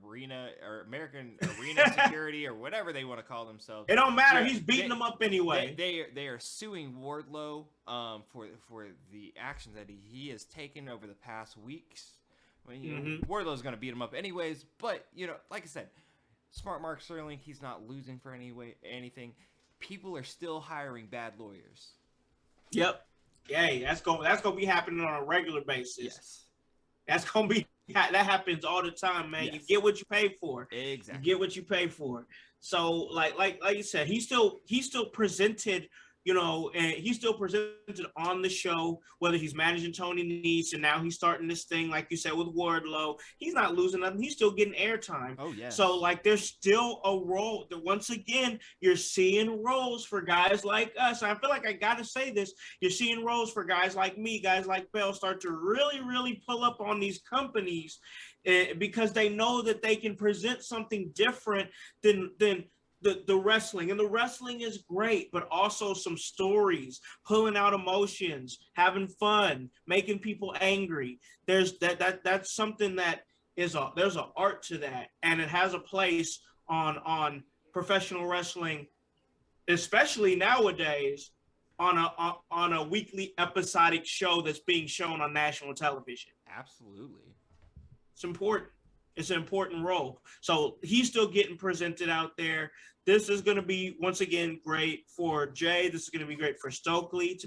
Arena or American Arena Security or whatever they want to call themselves. It don't matter. He's beating them up anyway. They are suing Wardlow for the actions that he has taken over the past weeks. I mean, you know, Wardlow's going to beat him up anyways. But you know, like I said, smart Mark Sterling, he's not losing for anything. People are still hiring bad lawyers. Yep. Yay, that's gonna be happening on a regular basis. Yes. That happens all the time, man. Yes. You get what you pay for. Exactly. You get what you pay for. So like you said, he still presented, you know, and he's still presented on the show, whether he's managing Tony Nese and now he's starting this thing, like you said, with Wardlow. He's not losing nothing. He's still getting airtime. Oh, yeah. So, like, there's still a role. Once again, you're seeing roles for guys like us. I feel like I got to say this. You're seeing roles for guys like me, guys like Bell, start to really pull up on these companies because they know that they can present something different than the wrestling. And the wrestling is great, but also some stories, pulling out emotions, having fun, making people angry. There's that's something that there's an art to that, and it has a place on professional wrestling, especially nowadays on a weekly episodic show that's being shown on national television. Absolutely. It's important. It's an important role. So he's still getting presented out there. This is going to be, once again, great for Jay. This is going to be great for Stokely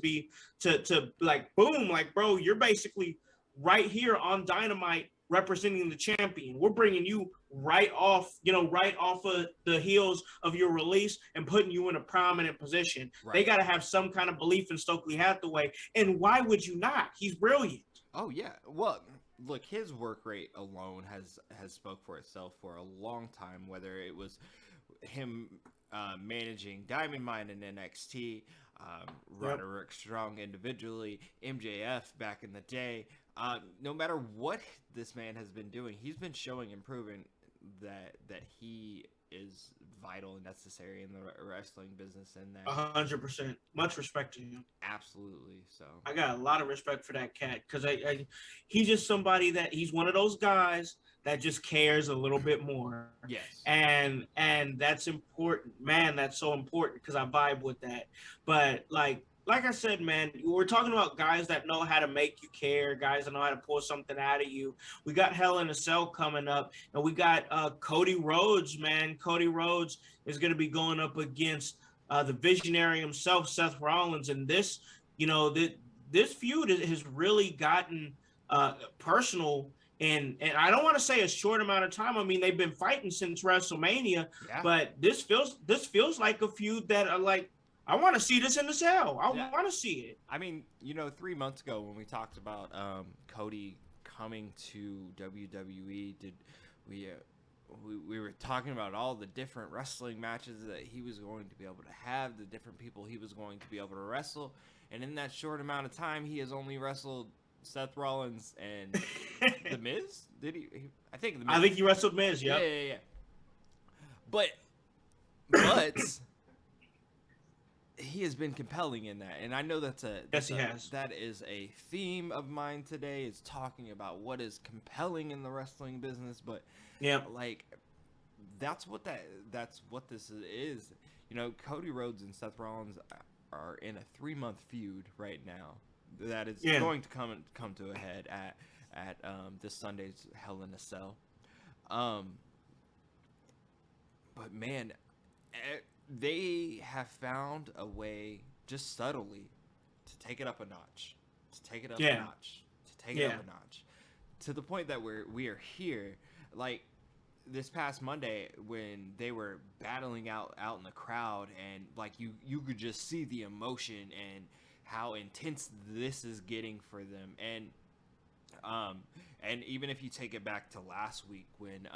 to like, boom, like, bro, you're basically right here on Dynamite representing the champion. We're bringing you right off of the heels of your release and putting you in a prominent position. Right. They got to have some kind of belief in Stokely Hathaway. And why would you not? He's brilliant. Oh, yeah. Well, look, his work rate alone has spoke for itself for a long time, whether it was him managing Diamond Mine in NXT, Roderick Strong individually, MJF back in the day. No matter what this man has been doing, he's been showing and proving that he is vital and necessary in the wrestling business, and that 100%. Much respect to him. Absolutely. So I got a lot of respect for that cat because he's just somebody that he's one of those guys that just cares a little bit more. Yes. And that's important, man. That's so important because I vibe with that. But like I said, man, we're talking about guys that know how to make you care, guys that know how to pull something out of you. We got Hell in a Cell coming up, and we got Cody Rhodes, man. Cody Rhodes is going to be going up against the visionary himself, Seth Rollins. And this, you know, this feud has really gotten personal. And I don't want to say a short amount of time. I mean, they've been fighting since WrestleMania, but this feels like a feud that I want to see this in the cell. I want to see it. I mean, you know, 3 months ago when we talked about Cody coming to WWE, we were talking about all the different wrestling matches that he was going to be able to have, the different people he was going to be able to wrestle, and in that short amount of time, he has only wrestled Seth Rollins and The Miz. Did he? I think The Miz. I think he wrestled Miz. Yep. Yeah. But he has been compelling in that, and I know he has. That is a theme of mine today. Is talking about what is compelling in the wrestling business, but like that's what this is. You know, Cody Rhodes and Seth Rollins are in a 3-month feud right now that is going to come to a head at this Sunday's Hell in a Cell. But man, they have found a way, just subtly, to take it up a notch, to the point that we are here. Like this past Monday when they were battling out in the crowd, and like you could just see the emotion and how intense this is getting for them. And And even if you take it back to last week when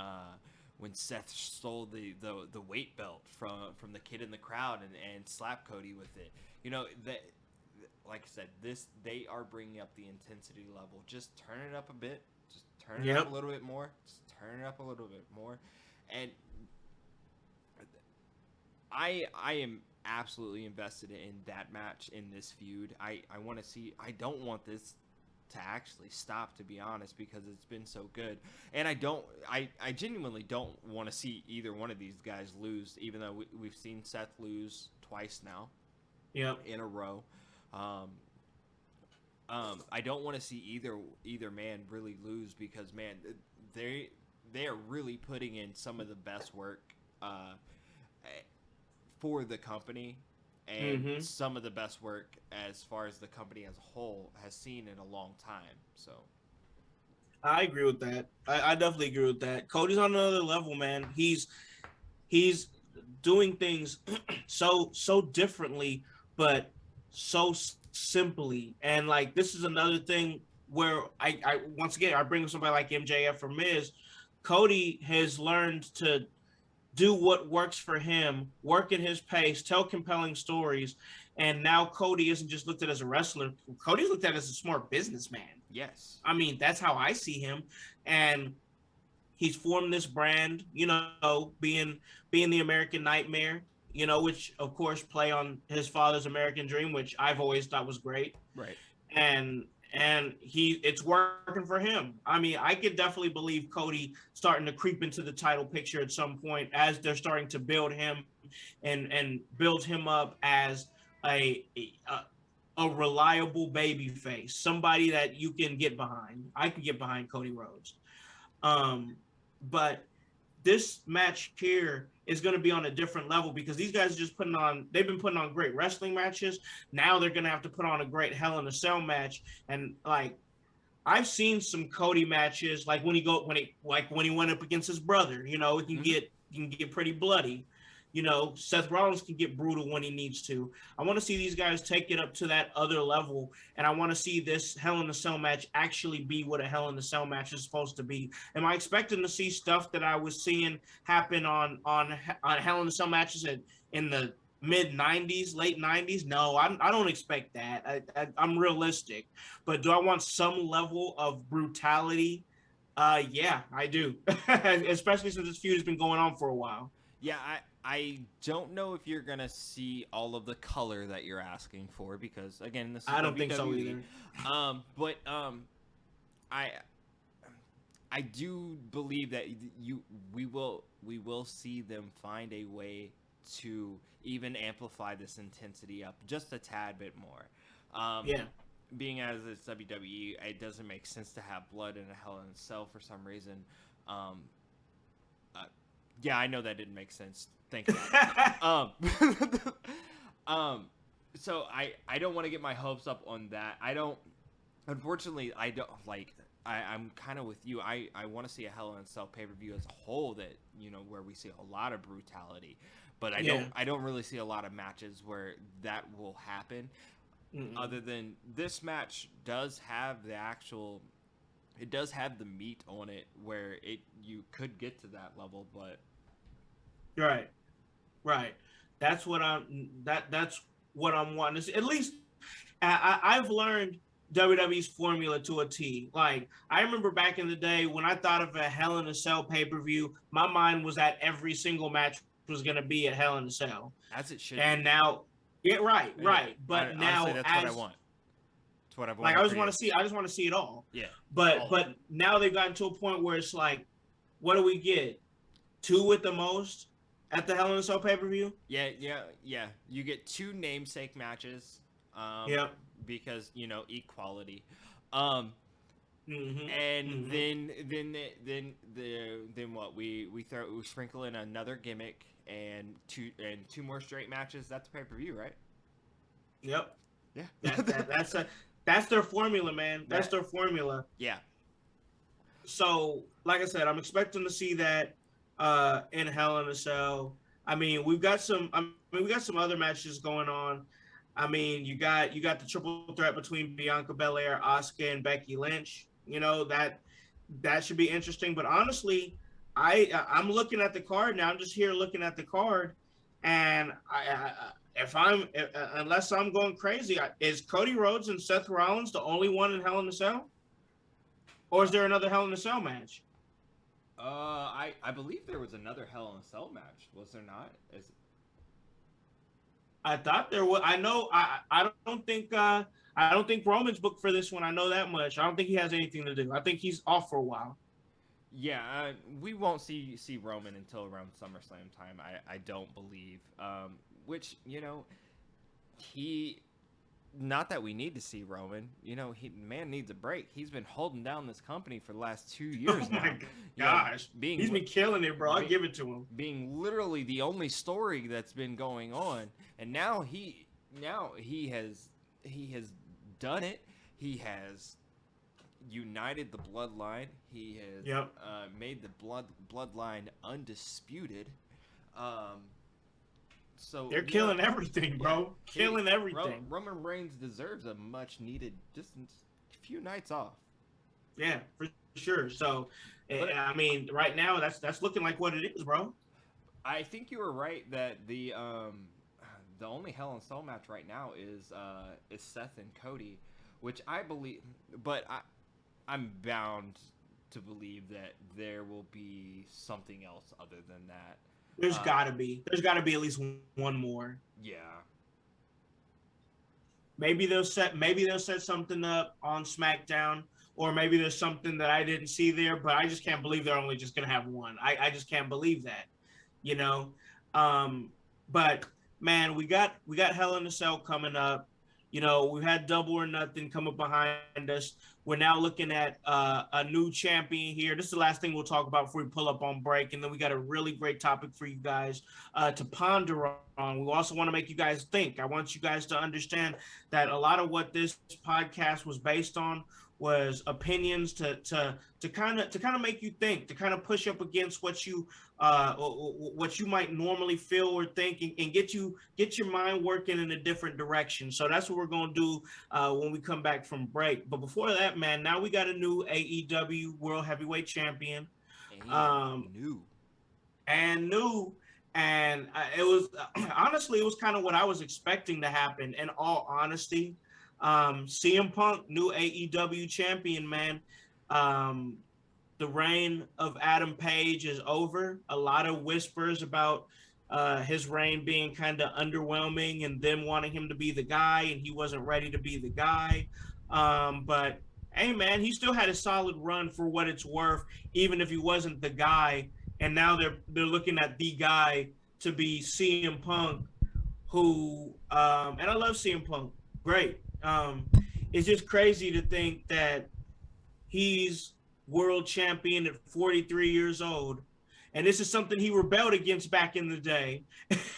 Seth stole the weight belt from the kid in the crowd and slapped Cody with it, that, like I said, they are bringing up the intensity level. Just turn it up a bit. Just turn it up a little bit more. Just turn it up a little bit more. And I am absolutely invested in that match, in this feud. I want to see. I don't want this to actually stop, to be honest, because it's been so good. And I genuinely don't want to see either one of these guys lose, even though we've seen Seth lose twice now. In a row. I don't want to see either man really lose, because, man, they are really putting in some of the best work for the company, and some of the best work as far as the company as a whole has seen in a long time. So I agree with that. I definitely agree with that. Cody's on another level, man. He's doing things so differently, but so simply. And like, this is another thing where I once again, I bring somebody like MJF or Miz. Cody has learned to do what works for him, work at his pace, tell compelling stories. And now Cody isn't just looked at as a wrestler. Cody's looked at as a smart businessman. Yes. I mean, that's how I see him. And he's formed this brand, being the American Nightmare, which of course play on his father's American Dream, which I've always thought was great. Right. And it's working for him. I mean, I could definitely believe Cody starting to creep into the title picture at some point, as they're starting to build him and build him up as a reliable baby face, somebody that you can get behind. I can get behind Cody Rhodes. But this match here is going to be on a different level, because these guys are just they've been putting on great wrestling matches. Now they're going to have to put on a great Hell in a Cell match. And like, I've seen some Cody matches, like when he went up against his brother, it can get pretty bloody. Seth Rollins can get brutal when he needs to. I want to see these guys take it up to that other level, and I want to see this Hell in a Cell match actually be what a Hell in a Cell match is supposed to be. Am I expecting to see stuff that I was seeing happen on Hell in a Cell matches in the mid 90s, late 90s? No, I don't expect that. I'm realistic. But do I want some level of brutality? Yeah, I do. Especially since this feud has been going on for a while. Yeah, I don't know if you're gonna see all of the color that you're asking for, because again, this is I don't think so either. But I do believe that we will see them find a way to even amplify this intensity up just a tad bit more. Being as it's WWE, it doesn't make sense to have blood in a Hell in a Cell for some reason. Yeah, I know that didn't make sense. Thank you. So I don't want to get my hopes up on that. Unfortunately, I'm kind of with you. I want to see a Hell in a Cell pay-per-view as a whole, that, where we see a lot of brutality, but I don't really see a lot of matches where that will happen. Other than this match does have it does have the meat on it where you could get to that level, but right. That's what I'm wanting to see. At least I've learned WWE's formula to a T. Like, I remember back in the day when I thought of a Hell in a Cell pay-per-view, my mind was that every single match was going to be a Hell in a Cell. As it should. And be. now, right. But now, honestly, that's what I want. It's what I've wanted. Like, I just want to see it all. Yeah. But now they've gotten to a point where it's like, what do we get? 2 at the most at the Hell in a Cell pay-per-view? Yeah. You get 2 namesake matches. Because equality. And then what we sprinkle in another gimmick and two more straight matches. That's pay-per-view, right? Yep. Yeah. That's their formula, man. That's their formula. Yeah. So, like I said, I'm expecting to see that in Hell in a Cell. I mean, we got some other matches going on. I mean, you got the triple threat between Bianca Belair, Asuka, and Becky Lynch, You know, that should be interesting. But honestly, I'm looking at the card now. I'm just here looking at the card, and unless I'm going crazy, is Cody Rhodes and Seth Rollins the only one in Hell in a Cell, or is there another Hell in a Cell match? I believe there was another Hell in a Cell match. Was there not? I thought there was. I know. I don't think Roman's booked for this one. I know that much. I don't think he has anything to do. I think he's off for a while. Yeah, we won't see Roman until around SummerSlam time. I don't believe. Which, you know, he. Not that we need to see Roman. You know, man needs a break. He's been holding down this company for the last 2 years now. Oh my gosh, he's been killing it, bro. I give it to him. Being literally the only story that's been going on, and now he has done it. He has united the bloodline. He has made the bloodline undisputed. So they're killing everything, bro. Killing everything. Roman Reigns deserves a much needed just a few nights off. Yeah, for sure. So, I mean, right now that's looking like what it is, bro. I think you were right that the only Hell in a Cell match right now is Seth and Cody, which I believe, but I'm bound to believe that there will be something else other than that. There's got to be at least one more. Yeah. Maybe they'll set something up on SmackDown, or maybe there's something that I didn't see there, but I just can't believe they're only just gonna have one. I just can't believe that, you know. But man, we got Hell in a Cell coming up. You know, we've had Double or Nothing come up behind us. We're now looking at a new champion here. This is the last thing we'll talk about before we pull up on break. And then we got a really great topic for you guys to ponder on. We also want to make you guys think. I want you guys to understand that a lot of what this podcast was based on was opinions to kind of make you think, to kind of push up against what you might normally feel or think, and get your mind working in a different direction. So that's what we're gonna do when we come back from break. But before that, man, now we got a new AEW World Heavyweight Champion. New. And it was honestly, it was kind of what I was expecting to happen. In all honesty. CM Punk, new AEW champion, man. The reign of Adam Page is over. A lot of whispers about his reign being kind of underwhelming and them wanting him to be the guy, and he wasn't ready to be the guy. But hey, man, he still had a solid run for what it's worth, even if he wasn't the guy. And now they're looking at the guy to be CM Punk, who and I love CM Punk. Great. It's just crazy to think that he's world champion at 43 years old, and this is something he rebelled against back in the day.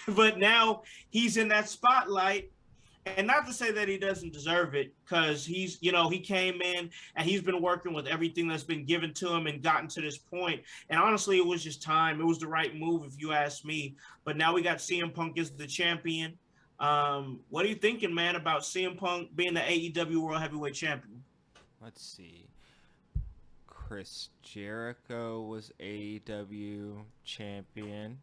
But now he's in that spotlight, and not to say that he doesn't deserve it, because he came in and he's been working with everything that's been given to him and gotten to this point. And honestly, it was just time. It was the right move, if you ask me. But now we got CM Punk as the champion. What are you thinking, man, about CM Punk being the AEW World Heavyweight Champion? Let's see. Chris Jericho was AEW champion.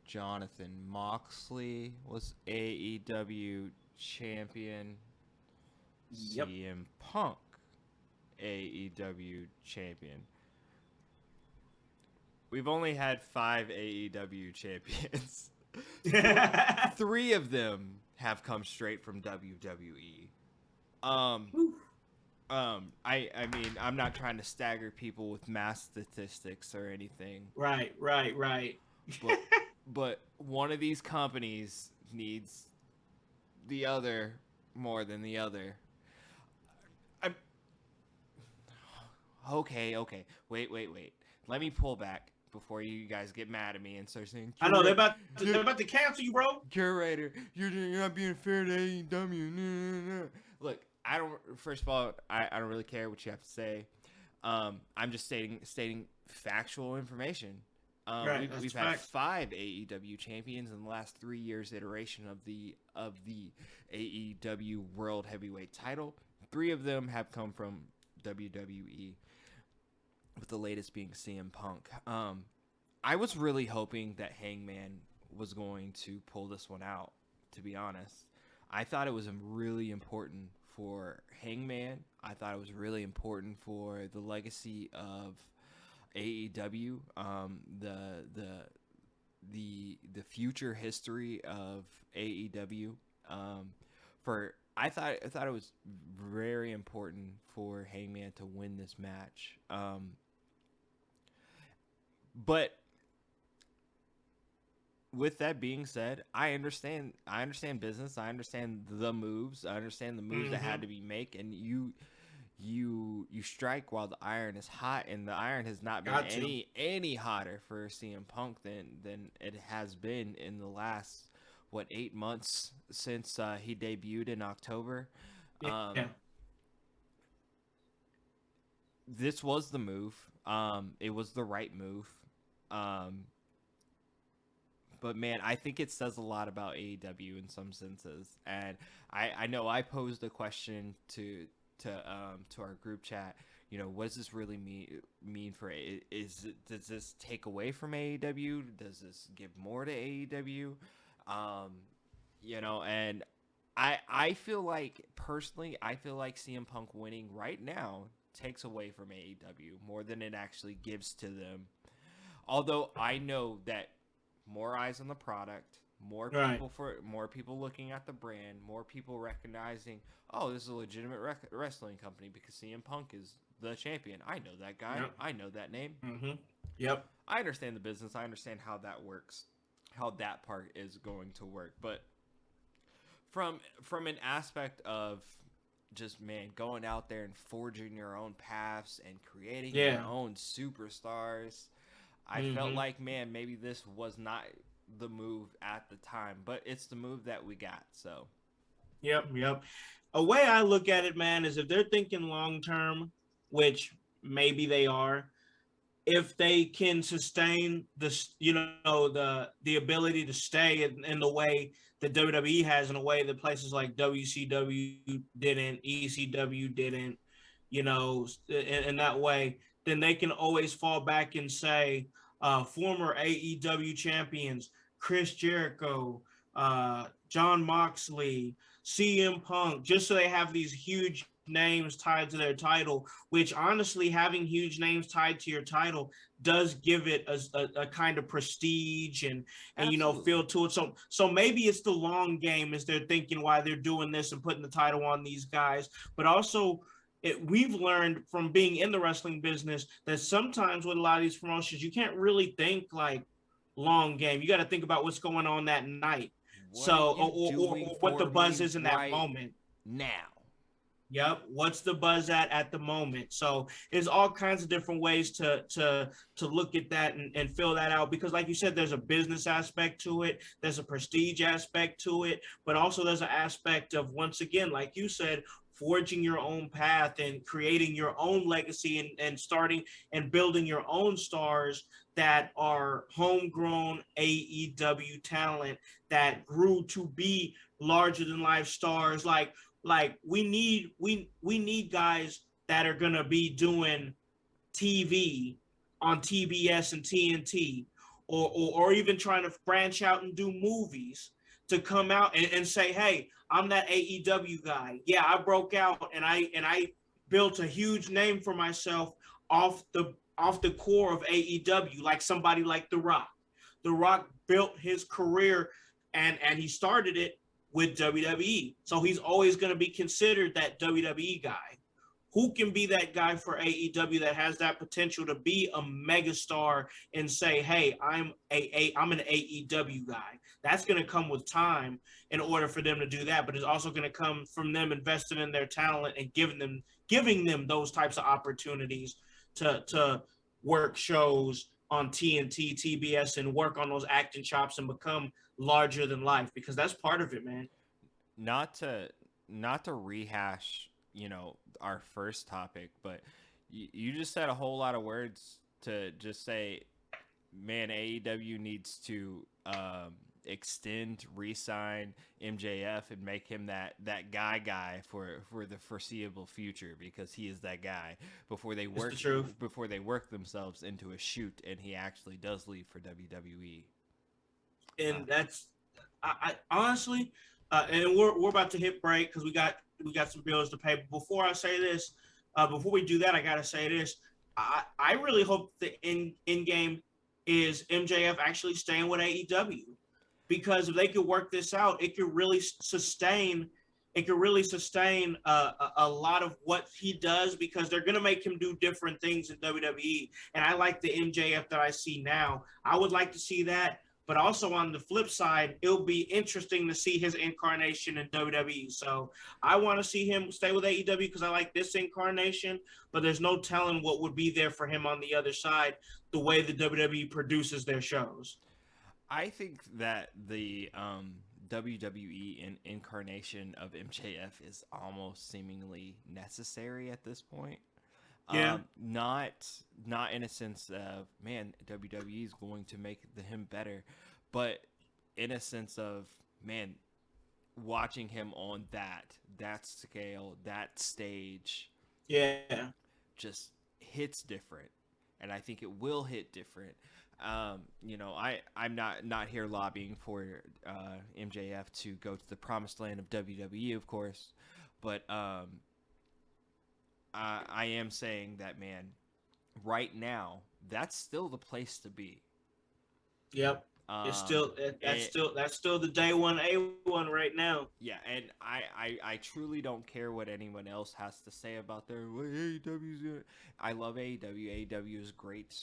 Jonathan Moxley was AEW champion. Yep. CM Punk, AEW champion. We've only had 5 AEW champions. 3 of them have come straight from WWE. I mean, I'm not trying to stagger people with mass statistics or anything. Right. But one of these companies needs the other more than the other. Okay. Wait. Let me pull back before you guys get mad at me and start saying, I know they're about to cancel you, bro. Curator, you're not being fair to AEW. Look, first of all, I don't really care what you have to say. I'm just stating factual information. We've had 5 AEW champions in the last 3 years iteration of the AEW World Heavyweight title. 3 of them have come from WWE, with the latest being CM Punk. I was really hoping that Hangman was going to pull this one out, to be honest. I thought it was really important for Hangman. I thought it was really important for the legacy of AEW, the future history of AEW. I thought it was very important for Hangman to win this match. But with that being said, I understand business. I understand the moves. I understand the moves that had to be made, and you strike while the iron is hot, and the iron has not been any hotter for CM Punk than it has been in the last 8 months since he debuted in October. This was the move. It was the right move. But man, I think it says a lot about AEW in some senses. And I know I posed a question to our group chat. You know, what does this really mean for does this take away from AEW? Does this give more to AEW? You know, and I feel like personally, CM Punk winning right now takes away from AEW more than it actually gives to them. Although I know that more eyes on the product, more people looking at the brand, more people recognizing, oh, this is a legitimate wrestling company because CM Punk is the champion. I know that guy. Yep. I know that name. Mm-hmm. Yep. I understand the business. I understand how that works, how that part is going to work. But from an aspect of just, man, going out there and forging your own paths and creating your own superstars, I felt like, man, maybe this was not the move at the time, but it's the move that we got. So, yep. A way I look at it, man, is if they're thinking long term, which maybe they are, if they can sustain this, you know, the ability to stay in the way that WWE has, in a way that places like WCW didn't, ECW didn't, you know, in that way, then they can always fall back and say, former AEW champions, Chris Jericho, John Moxley, CM Punk, just so they have these huge names tied to their title, which honestly, having huge names tied to your title does give it a kind of prestige and you know, feel to it. So maybe it's the long game as they're thinking why they're doing this and putting the title on these guys, but also we've learned from being in the wrestling business that sometimes with a lot of these promotions, you can't really think like long game. You got to think about what's going on that night. Or what the buzz is in that moment. Now. Yep. What's the buzz at the moment? So there's all kinds of different ways to look at that and fill that out, because like you said, there's a business aspect to it. There's a prestige aspect to it, but also there's an aspect of, once again, like you said, forging your own path and creating your own legacy and starting and building your own stars that are homegrown AEW talent that grew to be larger than life stars. Like we need guys that are gonna be doing TV on TBS and TNT, or even trying to branch out and do movies, to come out and say, hey, I'm that AEW guy. Yeah, I broke out and I built a huge name for myself off the core of AEW, like somebody like The Rock. The Rock built his career and he started it with WWE. So he's always going to be considered that WWE guy. Who can be that guy for AEW that has that potential to be a megastar and say, hey, I'm an AEW guy? That's going to come with time in order for them to do that, but it's also going to come from them investing in their talent and giving them those types of opportunities to work shows on TNT, TBS, and work on those acting chops and become larger than life, because that's part of it, man. Not to rehash, you know, our first topic, but you just said a whole lot of words to just say, man, AEW needs to extend, re-sign MJF and make him that guy for the foreseeable future, because he is that guy before they work themselves into a shoot and he actually does leave for WWE. And that's I honestly, and we're about to hit break because we got some bills to pay. But before I say this, before we do that, I gotta say this. I really hope the in game is MJF actually staying with AEW, because if they could work this out, it could really sustain. It could really sustain a lot of what he does, because they're gonna make him do different things in WWE. And I like the MJF that I see now. I would like to see that. But also on the flip side, it'll be interesting to see his incarnation in WWE. So I want to see him stay with AEW because I like this incarnation, but there's no telling what would be there for him on the other side, the way the WWE produces their shows. I think that the WWE incarnation of MJF is almost seemingly necessary at this point. Yeah. Not in a sense of, man, WWE is going to make him better, but in a sense of, man, watching him on that scale, that stage, Yeah. just hits different, and I think it will hit different. I'm not here lobbying for MJF to go to the promised land of WWE, of course, but I am saying that, man, right now, that's still the place to be. Yep. It's still that's still the day one A1 right now. Yeah, and I truly don't care what anyone else has to say about their AEW's. I love AEW. AEW is great,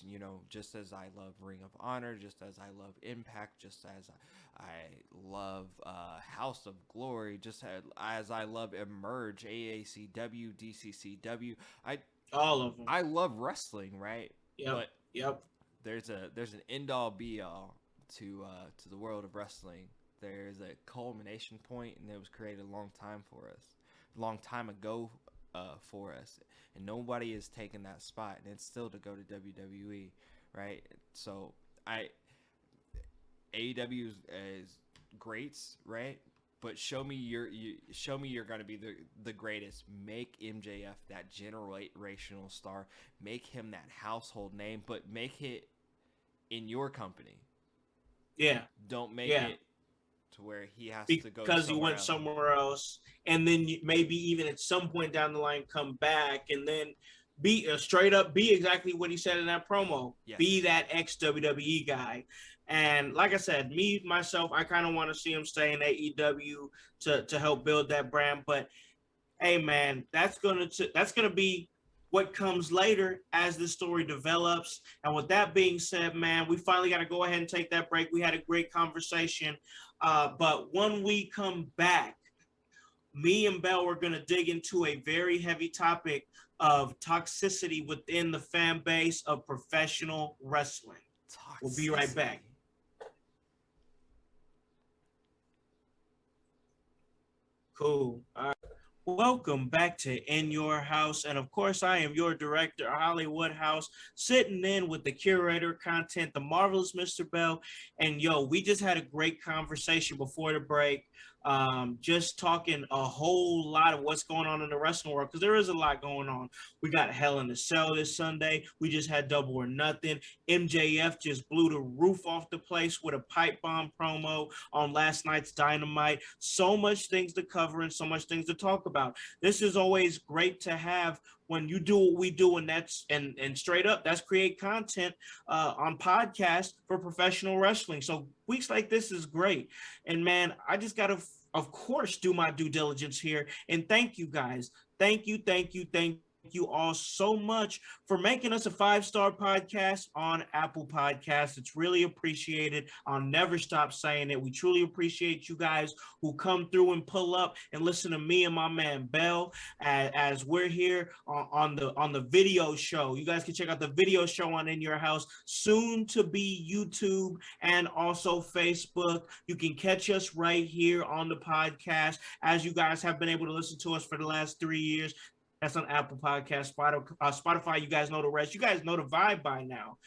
just as I love Ring of Honor, just as I love Impact, just as I love House of Glory, just as I love Emerge, AACW, DCCW. All of them. I love wrestling, right? Yep. But there's an end all be all to the world of wrestling. There's a culmination point, and it was created a long time ago for us, and nobody has taken that spot, and it's still to go to WWE, right? So AEW is great, right? But show me you're going to be the greatest. Make MJF that generational star. Make him that household name, but make it in your company. Yeah. Don't make it to where he has to go because he went somewhere else, and then maybe even at some point down the line come back and then be straight up be exactly what he said in that promo. Yes. Be that ex WWE guy. And like I said, myself, I kind of want to see him stay in AEW to help build that brand. But hey, man, that's gonna be what comes later as the story develops. And with that being said, man, we finally got to go ahead and take that break. We had a great conversation. But when we come back, me and Bell are going to dig into a very heavy topic of toxicity within the fan base of professional wrestling. We'll be right back. Cool. All right. Welcome back to In Your House. And of course, I am your director, Hollywood House, sitting in with the curator of content, the marvelous Mr. Bell. And we just had a great conversation before the break. Just talking a whole lot of what's going on in the wrestling world, because there is a lot going on. We got Hell in a Cell this Sunday. We just had Double or Nothing. MJF just blew the roof off the place with a Pipebomb promo on last night's Dynamite. So much things to cover and so much things to talk about. This is always great to have when you do what we do, and that's and straight up, that's create content on podcasts for professional wrestling. So weeks like this is great. And man, I just got to, of course, do my due diligence here. And thank you guys. Thank you all so much for making us a 5-star podcast on Apple Podcasts. It's really appreciated. I'll never stop saying it. We truly appreciate you guys who come through and pull up and listen to me and my man Bell as we're here on the video show. You guys can check out the video show on In Your House, soon to be YouTube and also Facebook. You can catch us right here on the podcast, as you guys have been able to listen to us for the last 3 years. That's on Apple Podcasts, Spotify. You guys know the rest. You guys know the vibe by now.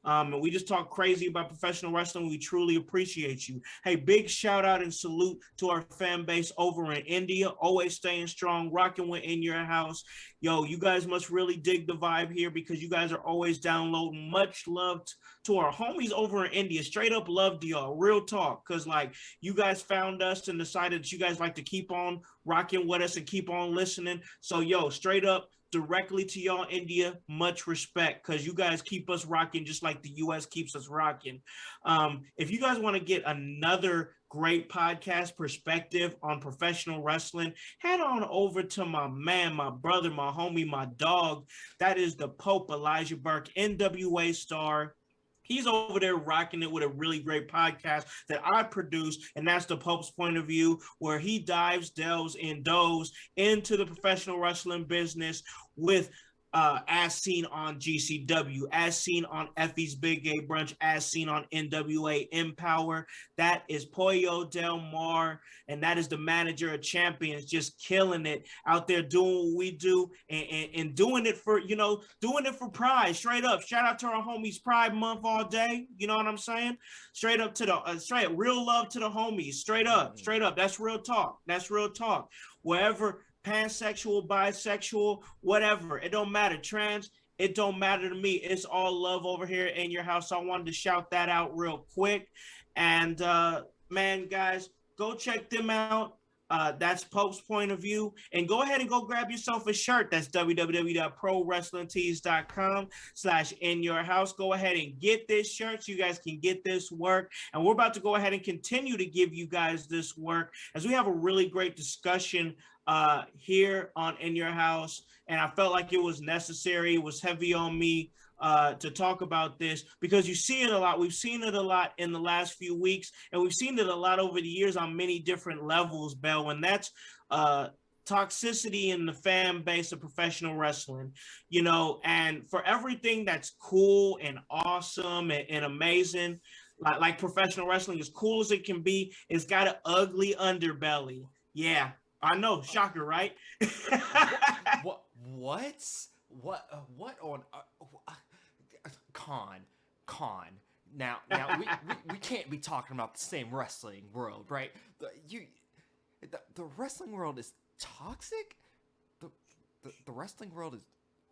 And we just talk crazy about professional wrestling. We truly appreciate you. Hey, big shout out and salute to our fan base over in India. Always staying strong, rocking with In Your House. Yo, you guys must really dig the vibe here because you guys are always downloading. Much love to our homies over in India. Straight up love to y'all. Real talk. Because, like, you guys found us and decided that you guys like to keep on rocking with us and keep on listening. So, yo, straight up, directly to y'all, India, much respect, because you guys keep us rocking just like the U.S. keeps us rocking. If you guys want to get another great podcast perspective on professional wrestling, head on over to my man, my brother, my homie, my dog. That is the Pope, Elijah Burke, NWA star. He's over there rocking it with a really great podcast that I produce, and that's the Pope's Point of View, where he delves, into the professional wrestling business with as seen on GCW, as seen on Effie's Big Gay Brunch, as seen on NWA Empower. That is Pollo Del Mar, and that is the manager of champions, just killing it out there doing what we do and doing it for, doing it for pride, straight up. Shout out to our homies, Pride Month all day. You know what I'm saying? Straight up to the, straight real love to the homies, straight up. That's real talk. That's real talk. Wherever, pansexual, bisexual, whatever. It don't matter. Trans, it don't matter to me. It's all love over here in your house. So I wanted to shout that out real quick. And man, guys, go check them out. That's Pope's Point of View. And go ahead and go grab yourself a shirt. That's www.prowrestlingtees.com/inyourhouse. Go ahead and get this shirt so you guys can get this work. And we're about to go ahead and continue to give you guys this work as we have a really great discussion here on In Your House. And I felt like it was necessary. It was heavy on me to talk about this because you see it a lot. We've seen it a lot in the last few weeks, and we've seen it a lot over the years on many different levels, Bell, and that's toxicity in the fan base of professional wrestling, and for everything that's cool and awesome and amazing, like professional wrestling, as cool as it can be, it's got an ugly underbelly. Yeah, I know, shocker, right? What on con? Now we can't be talking about the same wrestling world, right? The wrestling world is toxic. The wrestling world is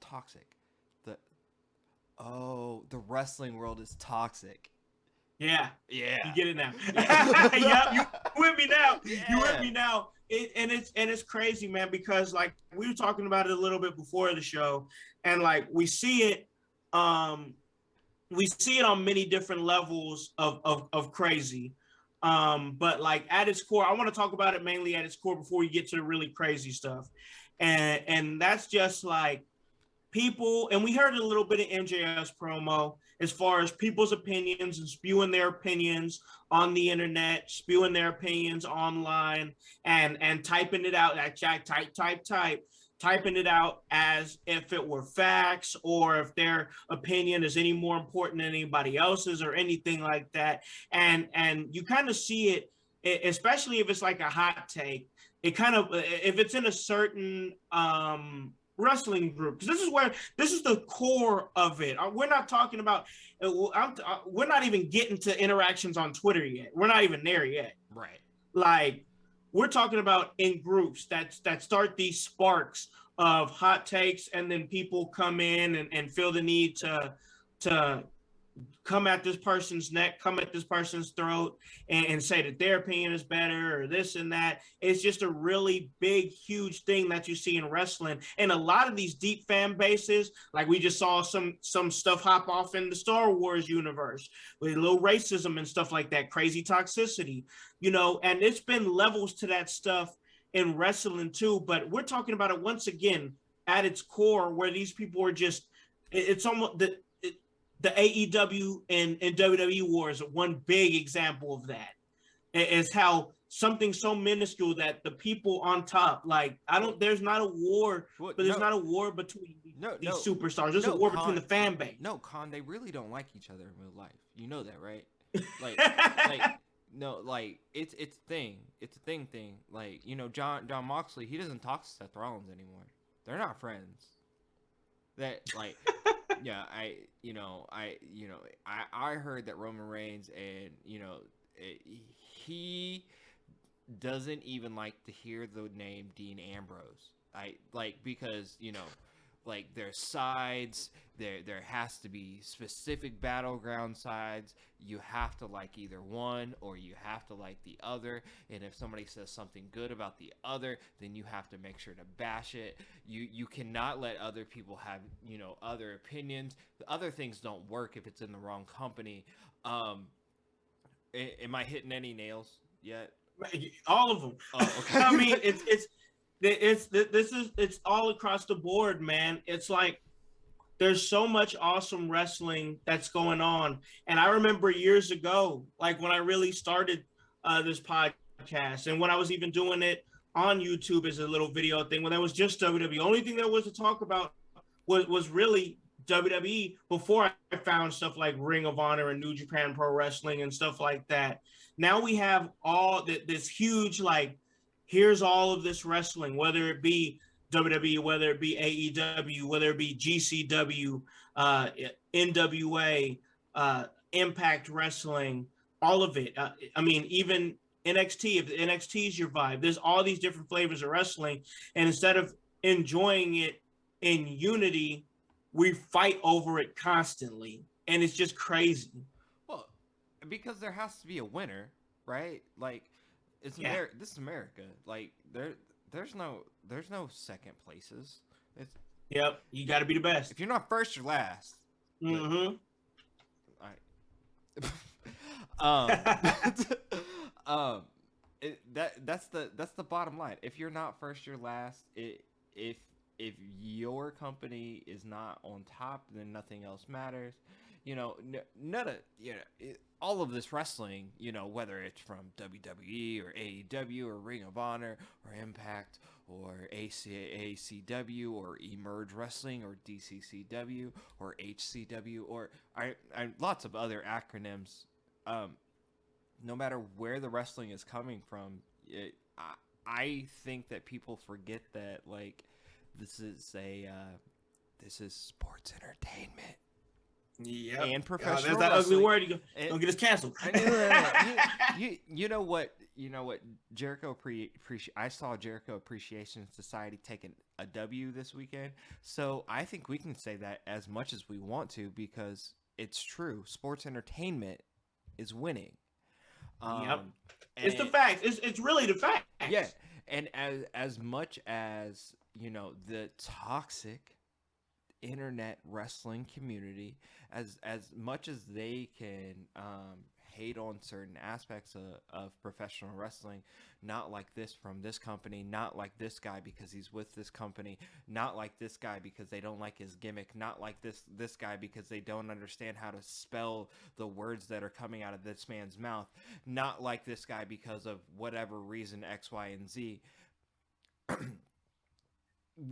toxic. The wrestling world is toxic. Yeah. You get it now. Yep, you with me now. Yeah. You with me now. It's crazy, man, because like we were talking about it a little bit before the show, and like we see it on many different levels of crazy. But like at its core, I want to talk about it mainly at its core before we get to the really crazy stuff. And that's just like people, and we heard a little bit of MJF's promo as far as people's opinions and spewing their opinions on the internet, spewing their opinions online, and typing it out, typing it out as if it were facts or if their opinion is any more important than anybody else's or anything like that. And you kind of see it, especially if it's like a hot take, it kind of, if it's in a certain wrestling group, because this is the core of it. We're not talking about, we're not even getting to interactions on Twitter yet. We're not even there yet. Right. Like, we're talking about in groups that start these sparks of hot takes, and then people come in and feel the need to come at this person's neck, come at this person's throat, and say that their opinion is better or this and that. It's just a really big, huge thing that you see in wrestling. And a lot of these deep fan bases, like we just saw some stuff hop off in the Star Wars universe with a little racism and stuff like that, crazy toxicity, and it's been levels to that stuff in wrestling too. But we're talking about it once again at its core, where these people are just, it's almost the AEW and WWE wars are one big example of that. Is how something so minuscule that the people on top, like, there's not a war, there's not a war between these superstars. There's a war between the fan base. No, Con, they really don't like each other in real life. You know that, right? It's a thing. It's a thing. Like, John Moxley, he doesn't talk to Seth Rollins anymore. They're not friends. That, like, Yeah, I heard that Roman Reigns and he doesn't even like to hear the name Dean Ambrose. I like because like there's sides. There has to be specific battleground sides. You have to like either one or you have to like the other. And if somebody says something good about the other, then you have to make sure to bash it. You cannot let other people have other opinions. The other things don't work if it's in the wrong company. Am I hitting any nails yet? All of them. Oh, okay. I mean, it's all across the board, man. It's like there's so much awesome wrestling that's going on, and I remember years ago, like when I really started this podcast, and when I was even doing it on YouTube as a little video thing, when there was just WWE. Only thing there was to talk about was really WWE before I found stuff like Ring of Honor and New Japan Pro Wrestling and stuff like that. Now we have all this huge, like, here's all of this wrestling, whether it be WWE, whether it be AEW, whether it be GCW, NWA, Impact Wrestling, all of it. I mean, even NXT, if NXT is your vibe, there's all these different flavors of wrestling. And instead of enjoying it in unity, we fight over it constantly. And it's just crazy. Well, because there has to be a winner, right? Like, it's this is America. Like, there's no second places. Yep, you got to be the best. If you're not first, you're last. Mm-hmm. All right. That's the bottom line. If you're not first, you're last. If your company is not on top, then nothing else matters. None of all of this wrestling, whether it's from WWE or AEW or Ring of Honor or Impact or ACW or Emerge Wrestling or DCCW or HCW or lots of other acronyms. No matter where the wrestling is coming from, I think that people forget that, like, this is sports entertainment. Yeah, and professional. That's that wrestling. ugly word. You don't get us canceled. You know what? Jericho I saw Jericho Appreciation Society taking a W this weekend, so I think we can say that as much as we want to because it's true. Sports entertainment is winning. Yep, it's the facts. It's really the facts. Yeah, and as much as the toxic internet wrestling community, as much as they can hate on certain aspects of professional wrestling, not like this from this company, not like this guy because he's with this company, not like this guy because they don't like his gimmick, not like this guy because they don't understand how to spell the words that are coming out of this man's mouth, not like this guy because of whatever reason X, Y, and Z.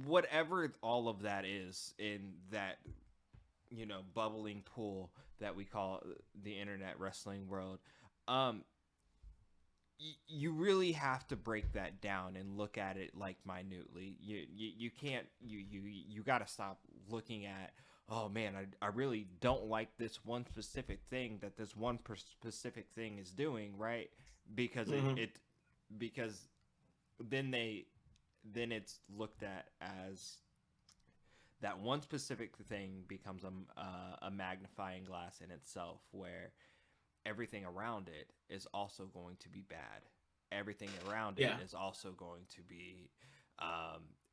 Whatever all of that is in that bubbling pool that we call the internet wrestling world, you really have to break that down and look at it like minutely. You can't you got to stop looking at, oh man, I really don't like this one specific thing that this one specific thing is doing, right? Because because then it's looked at as that one specific thing becomes a magnifying glass in itself, where everything around it is also going to be bad. Everything around it is also going to be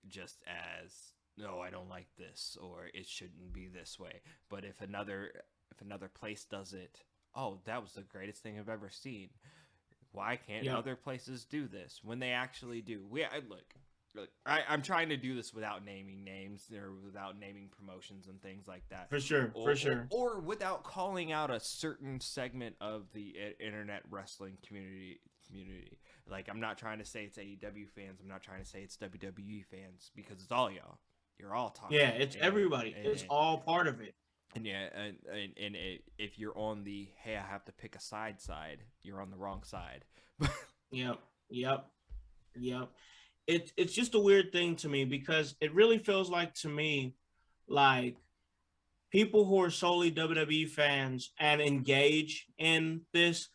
just as, no, I don't like this, or it shouldn't be this way. But if another place does it, oh, that was the greatest thing I've ever seen. Why can't other places do this when they actually do? Look, I'm trying to do this without naming names or without naming promotions and things like that. For sure, or without calling out a certain segment of the internet wrestling community. Like, I'm not trying to say it's AEW fans. I'm not trying to say it's WWE fans, because it's all y'all. You're all talking. Yeah, it's everybody. It's all part of it. And if you're on the, hey, I have to pick a side, you're on the wrong side. Yep. It's just a weird thing to me, because it really feels like, to me, like people who are solely WWE fans and engage in this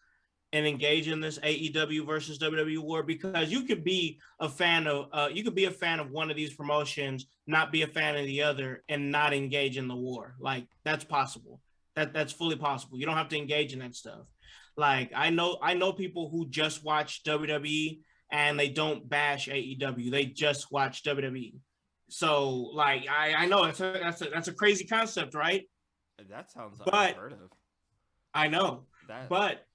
AEW versus WWE war, because you could be a fan of one of these promotions, not be a fan of the other, and not engage in the war. Like, that's possible. That's fully possible. You don't have to engage in that stuff. Like, I know people who just watch WWE and they don't bash AEW. They just watch WWE. So, like, I know that's a crazy concept, right? That sounds But unheard of. I know, That but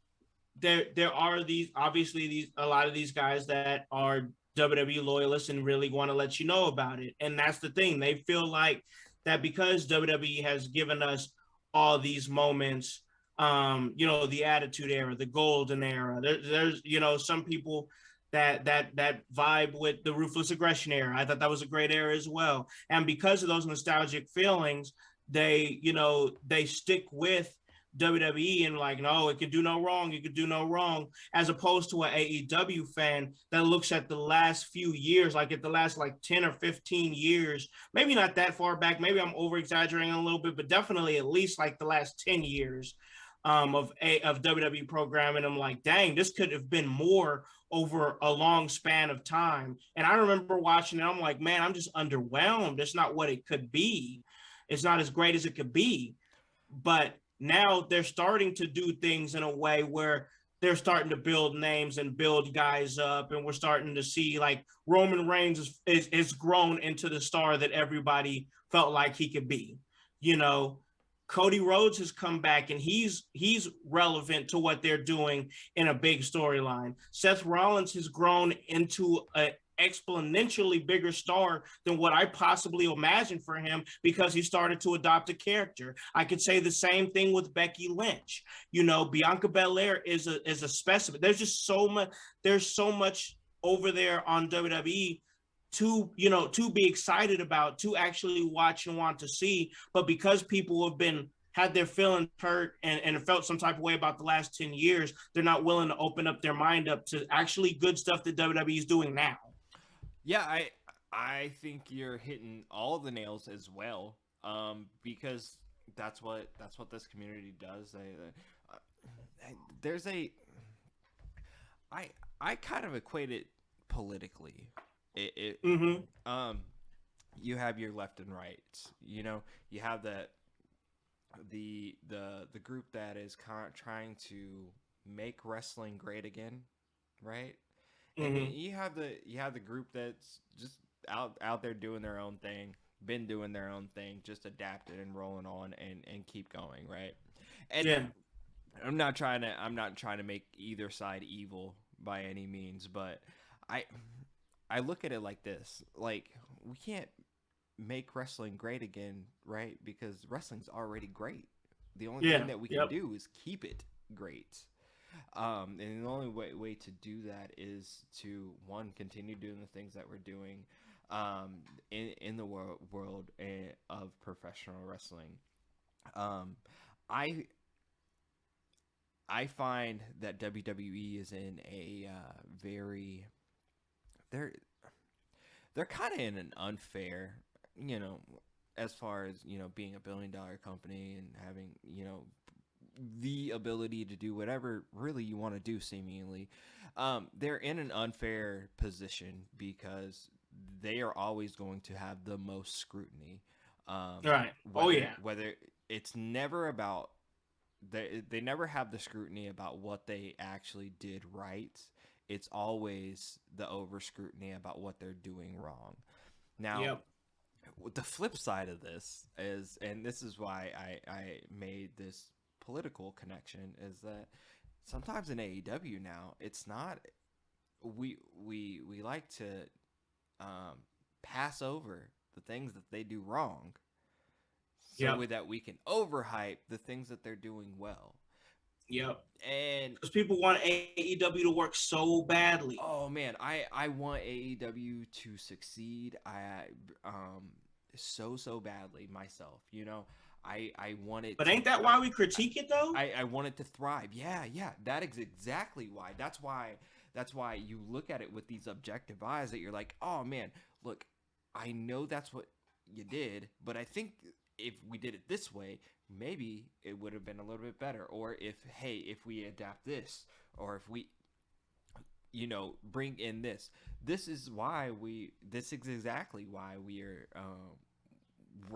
there are these, obviously, these a lot of these guys that are WWE loyalists and really want to let you know about it. And that's the thing. They feel like that because WWE has given us all these moments, the Attitude Era, the Golden Era. There's some people that vibe with the Ruthless Aggression Era. I thought that was a great era as well. And because of those nostalgic feelings, they stick with WWE and like, no, it could do no wrong. It could do no wrong. As opposed to an AEW fan that looks at the last few years, like at the last like 10 or 15 years, maybe not that far back. Maybe I'm over exaggerating a little bit, but definitely at least like the last 10 years of WWE programming. I'm like, dang, this could have been more over a long span of time. And I remember watching it. I'm like, man, I'm just underwhelmed. It's not what it could be. It's not as great as it could be. But now they're starting to do things in a way where they're starting to build names and build guys up, and we're starting to see like Roman Reigns is grown into the star that everybody felt like he could be. You know, Cody Rhodes has come back and he's relevant to what they're doing in a big storyline. Seth Rollins has grown into a exponentially bigger star than what I possibly imagined for him because he started to adopt a character. I could say the same thing with Becky Lynch. Bianca Belair is a specimen. There's just so much. There's so much over there on WWE to be excited about, to actually watch and want to see. But because people have had their feelings hurt and felt some type of way about the last 10 years, they're not willing to open up their mind up to actually good stuff that WWE is doing now. Yeah, I think you're hitting all the nails as well. Because that's what this community does. There's a I kind of equate it politically. You have your left and right. You have the group that is trying to make wrestling great again, right? And then you have the group that's just out there doing their own thing, been doing their own thing, just adapted and rolling on and keep going, right? And yeah. I'm not trying to make either side evil by any means, but I look at it like this: like, we can't make wrestling great again, right? Because wrestling's already great. The only thing that we can do is keep it great. And the only way to do that is to, one, continue doing the things that we're doing in the world of professional wrestling. I find that WWE is in a very they're kind of in an unfair, as far as being a billion-dollar company and having the ability to do whatever really you want to do, seemingly. They're in an unfair position because they are always going to have the most scrutiny. Right. Whether it's never about they never have the scrutiny about what they actually did right. It's always the over scrutiny about what they're doing wrong. Now, the flip side of this is, and this is why I made this political connection, is that sometimes in AEW now, it's not, we like to pass over the things that they do wrong so that we can overhype the things that they're doing well. Yep. And because people want AEW to work so badly. Oh man, I want AEW to succeed. So badly myself. I want it. But ain't that why we critique it though? I want it to thrive. Yeah. That is exactly why. That's why you look at it with these objective eyes that you're like, oh man, look, I know that's what you did, but I think if we did it this way, maybe it would have been a little bit better. Or if we adapt this, or if we, bring in this. This is exactly why we're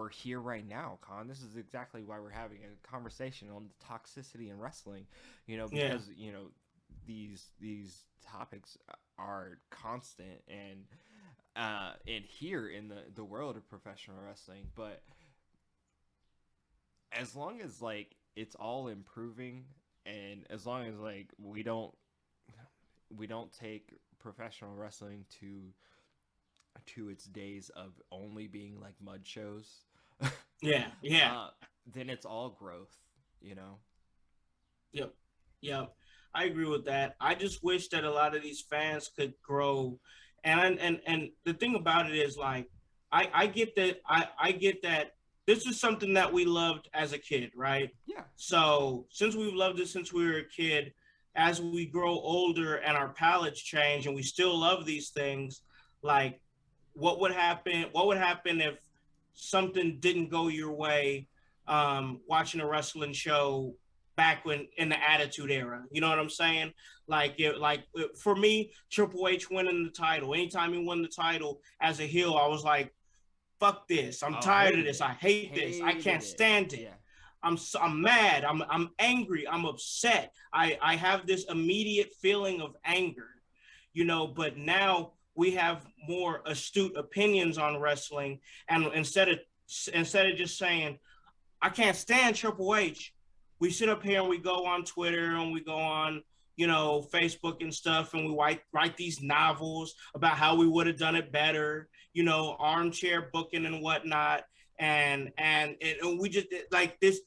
here right now, Con. This is exactly why we're having a conversation on the toxicity in wrestling, because these topics are constant and here in the world of professional wrestling. But as long as like it's all improving, and as long as like we don't take professional wrestling to its days of only being like mud shows, then it's all growth, Yep. Yep. I agree with that. I just wish that a lot of these fans could grow. And the thing about it is, like, I get that I get that this is something that we loved as a kid, right? Yeah. So since we've loved it since we were a kid, as we grow older and our palates change and we still love these things, like, what would happen if something didn't go your way, watching a wrestling show back when in the Attitude Era? You know what I'm saying? For me, Triple H winning the title, anytime he won the title as a heel, I was like, fuck this, I'm tired of this, I hate this, I can't stand it. Yeah. I'm mad, I'm angry, I'm upset. I have this immediate feeling of anger, but now we have more astute opinions on wrestling, and instead of just saying I can't stand Triple H, we sit up here and we go on Twitter and we go on, Facebook and stuff, and we write these novels about how we would have done it better, armchair booking and whatnot. And we just like this.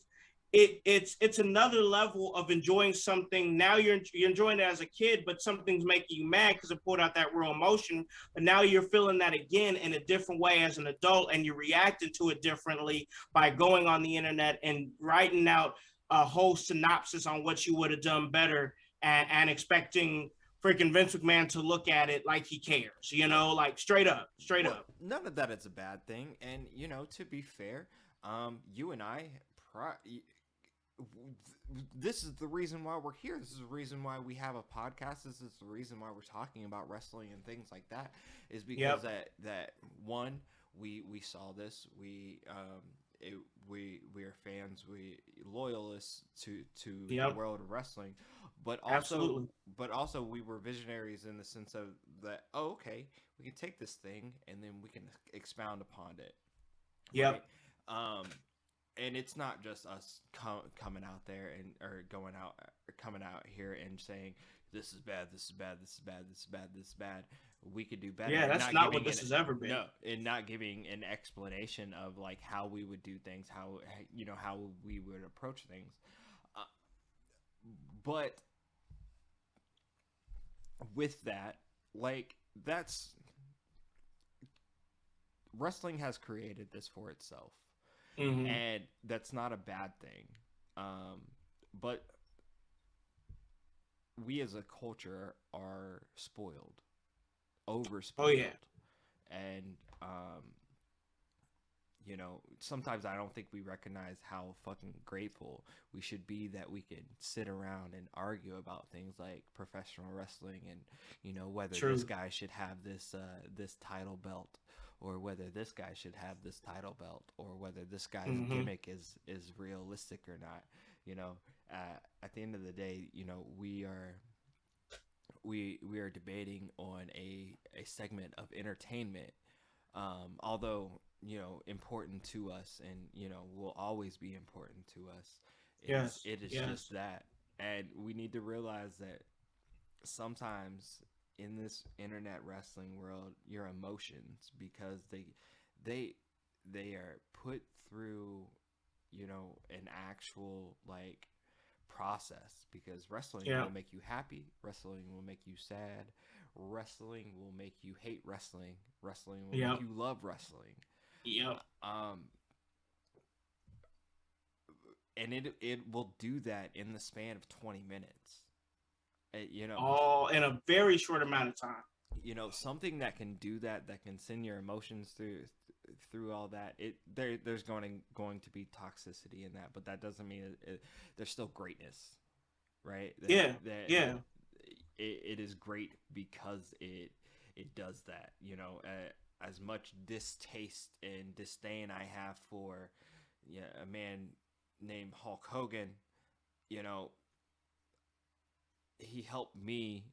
It's another level of enjoying something. Now you're enjoying it as a kid, but something's making you mad because it pulled out that real emotion. But now you're feeling that again in a different way as an adult, and you're reacting to it differently by going on the internet and writing out a whole synopsis on what you would have done better, and expecting freaking Vince McMahon to look at it like he cares, like straight up. None of that is a bad thing. And, to be fair, you and I, this is the reason why we're here. This is the reason why we have a podcast. This is the reason why we're talking about wrestling and things like that, is because that one, we saw this, we are fans, we loyalists to the world of wrestling, but also we were visionaries in the sense of that, okay, we can take this thing and then we can expound upon it. Yep. Right? And it's not just us coming out there coming out here and saying this is bad, this is bad, this is bad, this is bad, this is bad. We could do better. Yeah, that's not what this has ever been. No, and not giving an explanation of like how we would do things, how we would approach things. But with that, like, that's wrestling has created this for itself. Mm-hmm. And that's not a bad thing. But we as a culture are spoiled. Overspoiled. Oh, yeah. And, sometimes I don't think we recognize how fucking grateful we should be that we can sit around and argue about things like professional wrestling and, whether this guy should have this title belt, or whether this guy should have this title belt, or whether this guy's gimmick is realistic or not. At the end of the day, we are debating on a segment of entertainment, although important to us, and will always be important to us. It is just that, and we need to realize that sometimes in this internet wrestling world, your emotions, because they are put through an actual like process, because wrestling will make you happy, wrestling will make you sad, wrestling will make you hate wrestling will make you love wrestling. And it will do that in the span of 20 minutes. All in a very short amount of time. Something that can do that can send your emotions through all that, there's going to be toxicity in that, but that doesn't mean there's still greatness, right? Yeah. It is great because it does that. As much distaste and disdain I have for a man named Hulk Hogan, he helped me,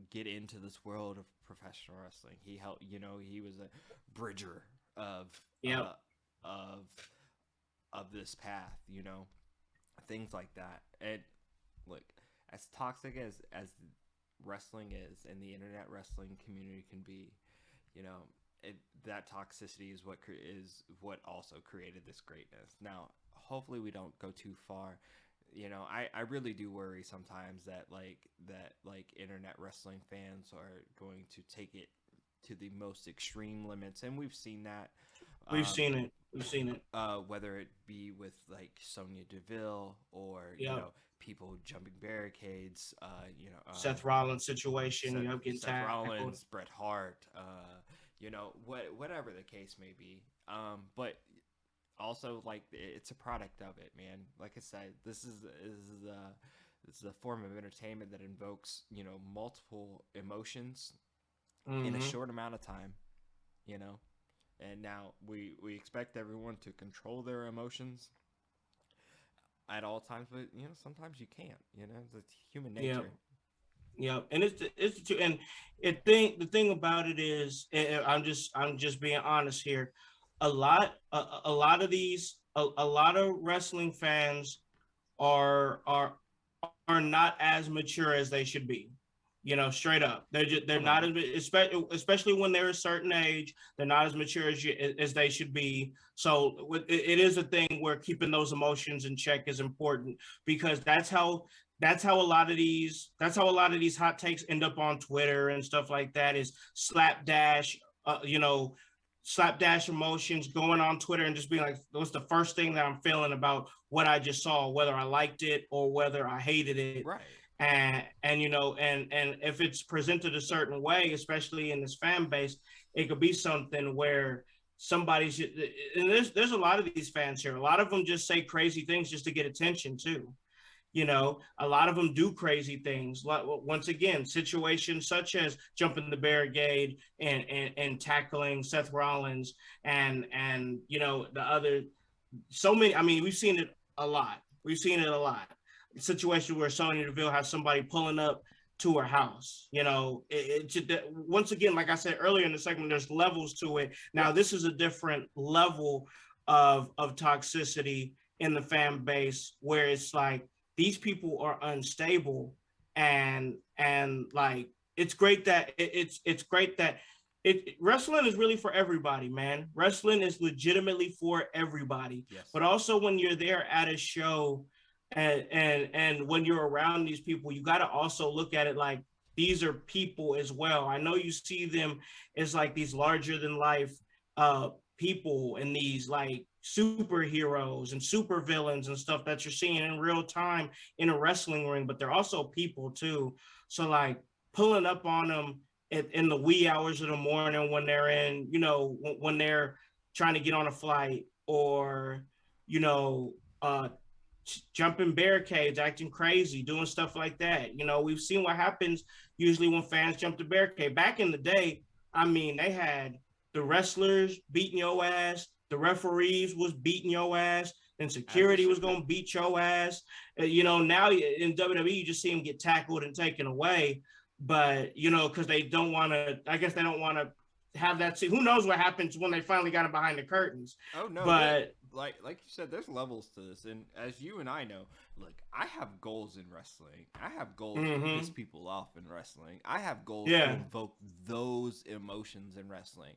get into this world of professional wrestling. He helped, he was a bridger of Yep. of this path, things like that. And look, as toxic as wrestling is and the internet wrestling community can be, that toxicity is what also created this greatness. Now, hopefully we don't go too far. I really do worry sometimes that internet wrestling fans are going to take it to the most extreme limits, and we've seen that. We've seen it. We've seen it. Whether it be with like Sonya Deville or Yep. people jumping barricades, Seth Rollins situation, getting Seth tackled. Rollins, Bret Hart, whatever the case may be. But also, like, it's a product of it, man. Like I said, this is a form of entertainment that invokes, multiple emotions in a short amount of time, And now we expect everyone to control their emotions at all times, but sometimes you can't. It's human nature. Yeah, and it's and the thing about it is, and I'm just being honest here. A lot of these a lot of wrestling fans are not as mature as they should be. Straight up, they're not as, especially when they're a certain age, they're not as mature as they should be. So it is a thing where keeping those emotions in check is important, because that's how a lot of these hot takes end up on Twitter and stuff like that, is slapdash emotions, going on Twitter and just being like, what's the first thing that I'm feeling about what I just saw, whether I liked it or whether I hated it. Right. And if it's presented a certain way, especially in this fan base, it could be something where somebody should, and there's a lot of these fans here. A lot of them just say crazy things just to get attention too. A lot of them do crazy things. Once again, situations such as jumping the barricade and tackling Seth Rollins and the other, so many. I mean, we've seen it a lot. Situation where Sonya Deville has somebody pulling up to her house. Once again, like I said earlier in the segment, there's levels to it. Now, this is a different level of toxicity in the fan base, where it's like these people are unstable, and like it's great that wrestling is really for everybody, man. Wrestling is legitimately for everybody. Yes. But also, when you're there at a show, and when you're around these people, you got to also look at it like these are people as well. I know you see them as like these larger than life people and these like superheroes and super villains and stuff that you're seeing in real time in a wrestling ring, but they're also people too. So like pulling up on them in the wee hours of the morning when they're in, when they're trying to get on a flight, or jumping barricades, acting crazy, doing stuff like that. We've seen what happens usually when fans jump the barricade. Back in the day, I mean, they had the wrestlers beating your ass, the referees was beating your ass, and security was going to beat your ass. Now in WWE, you just see them get tackled and taken away. But, because they don't want to, I guess they don't want to have that. See, who knows what happens when they finally got it behind the curtains. Oh, no. But like you said, there's levels to this. And as you and I know, look, I have goals in wrestling. I have goals to piss people off in wrestling. I have goals to invoke those emotions in wrestling.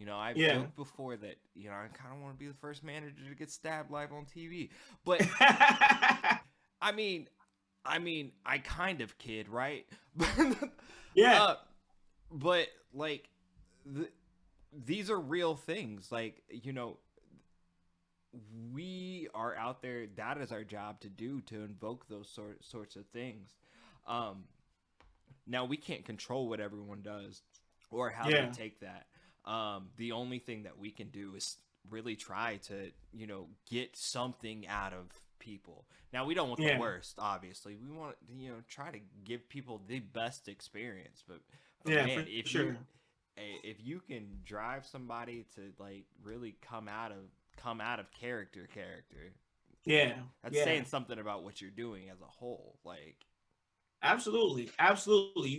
I've joked before that, I kind of want to be the first manager to get stabbed live on TV. But, I mean, I kind of kid, right? Yeah. But, like, these are real things. Like, we are out there. That is our job to do, to invoke those sorts of things. Now, we can't control what everyone does or how they take that. The only thing that we can do is really try to, get something out of people. Now, we don't want the worst, obviously. We want, try to give people the best experience. But man, for sure. If you can drive somebody to like really come out of character, that's saying something about what you're doing as a whole. Like, absolutely.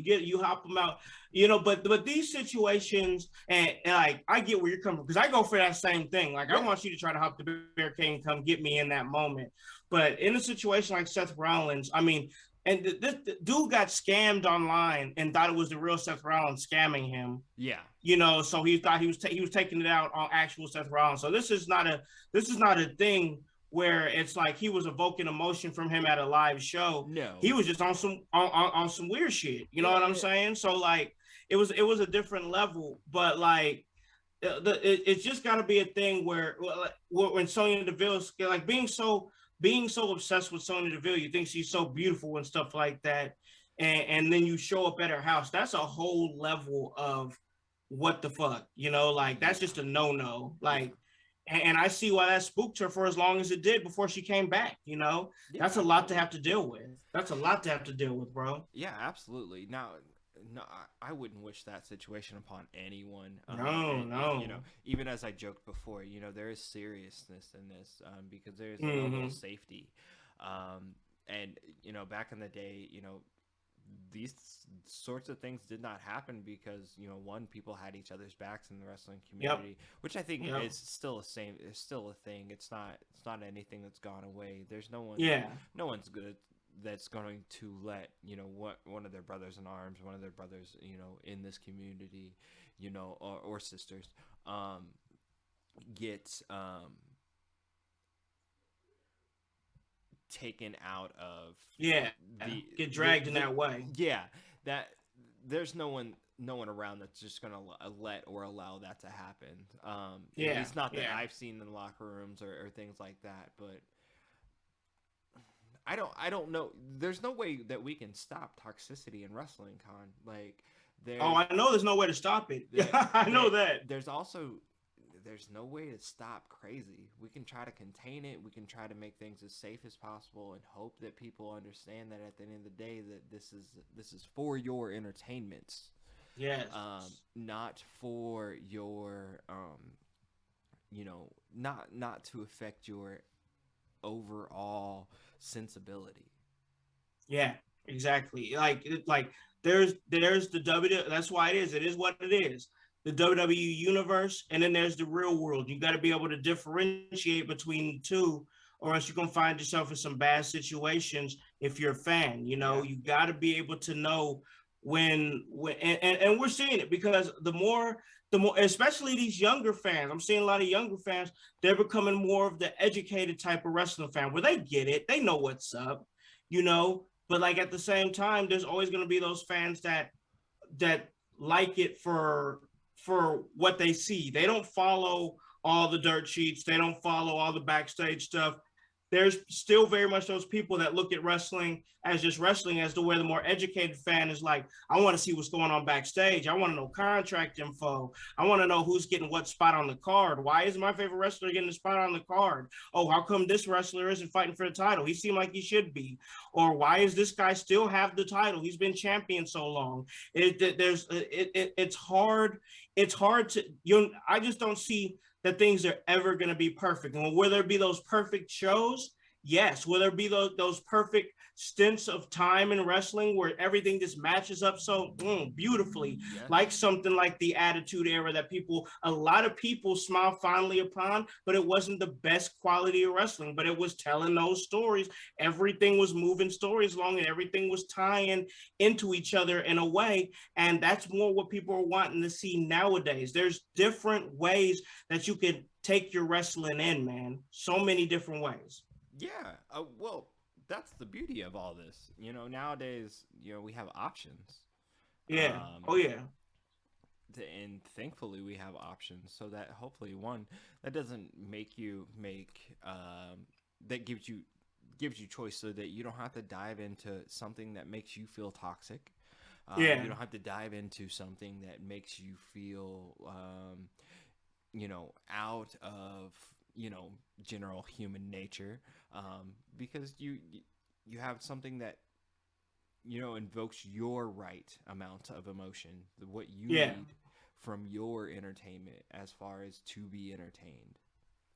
You hop them out, but these situations, and like, I get where you're coming from, because I go for that same thing. Like, I want you to try to hop the barricade and come get me in that moment. But in a situation like Seth Rollins, I mean, and this dude got scammed online and thought it was the real Seth Rollins scamming him. Yeah. So he thought he was taking it out on actual Seth Rollins. So this is not a thing where it's like he was evoking emotion from him at a live show. No, he was just on some weird shit. You know what I'm saying? So like, it was a different level, but like, it's just got to be a thing where when Sonya Deville's like being so obsessed with Sonya Deville, you think she's so beautiful and stuff like that, and then you show up at her house. That's a whole level of what the fuck, like, that's just a no. Like, and I see why that spooked her for as long as it did before she came back. That's a lot to have to deal with. That's a lot to have to deal with, bro. Yeah, absolutely. Now, no, I wouldn't wish that situation upon anyone. No. Even as I joked before, there is seriousness in this, because there's a level of safety. And back in the day, these sorts of things did not happen because one, people had each other's backs in the wrestling community, which I think is still still a thing. It's not anything that's gone away. There's no one's good that's going to let one of their brothers in arms, one of their brothers in this community, or sisters, get taken out of get dragged in that way. That there's no one around that's just gonna let or allow that to happen. It's not that I've seen in locker rooms or things like that, but I don't know. There's no way that we can stop toxicity in wrestling, Con. Like, I know there's no way to stop it. I know that. There's no way to stop crazy. We can try to contain it. We can try to make things as safe as possible and hope that people understand that at the end of the day that this is for your entertainment. Yes. Not for your not to affect your overall sensibility. Yeah, exactly. Like there's the that's why it is what it is. The WWE universe, and then there's the real world. You got to be able to differentiate between the two, or else you're gonna find yourself in some bad situations if you're a fan. You got to be able to know when and we're seeing it, because the more especially these younger fans, I'm seeing a lot of younger fans, they're becoming more of the educated type of wrestling fan where they get it, they know what's up, but like at the same time, there's always going to be those fans that like it for what they see. They don't follow all the dirt sheets. They don't follow all the backstage stuff. There's still very much those people that look at wrestling as just wrestling, as the way the more educated fan is like, I want to see what's going on backstage. I want to know contract info. I want to know who's getting what spot on the card. Why is my favorite wrestler getting the spot on the card? Oh, how come this wrestler isn't fighting for the title? He seemed like he should be. Or why is this guy still have the title? He's been champion so long. It's hard. It's hard to, I just don't see that things are ever going to be perfect. And will there be those perfect shows? Yes. Will there be those perfect stints of time in wrestling where everything just matches up so beautifully? Yes. Like something like the Attitude Era that a lot of people smile fondly upon, but it wasn't the best quality of wrestling, but it was telling those stories. Everything was moving stories along and everything was tying into each other in a way. And that's more what people are wanting to see nowadays. There's different ways that you could take your wrestling in, man. So many different ways. Yeah. Well, that's the beauty of all this. Nowadays, we have options. Yeah. And thankfully we have options, so that hopefully, one, that doesn't make you that gives you choice, so that you don't have to dive into something that makes you feel toxic. Yeah. You don't have to dive into something that makes you feel, out of, general human nature, because you have something that, invokes your right amount of emotion, what you Yeah. need from your entertainment as far as to be entertained.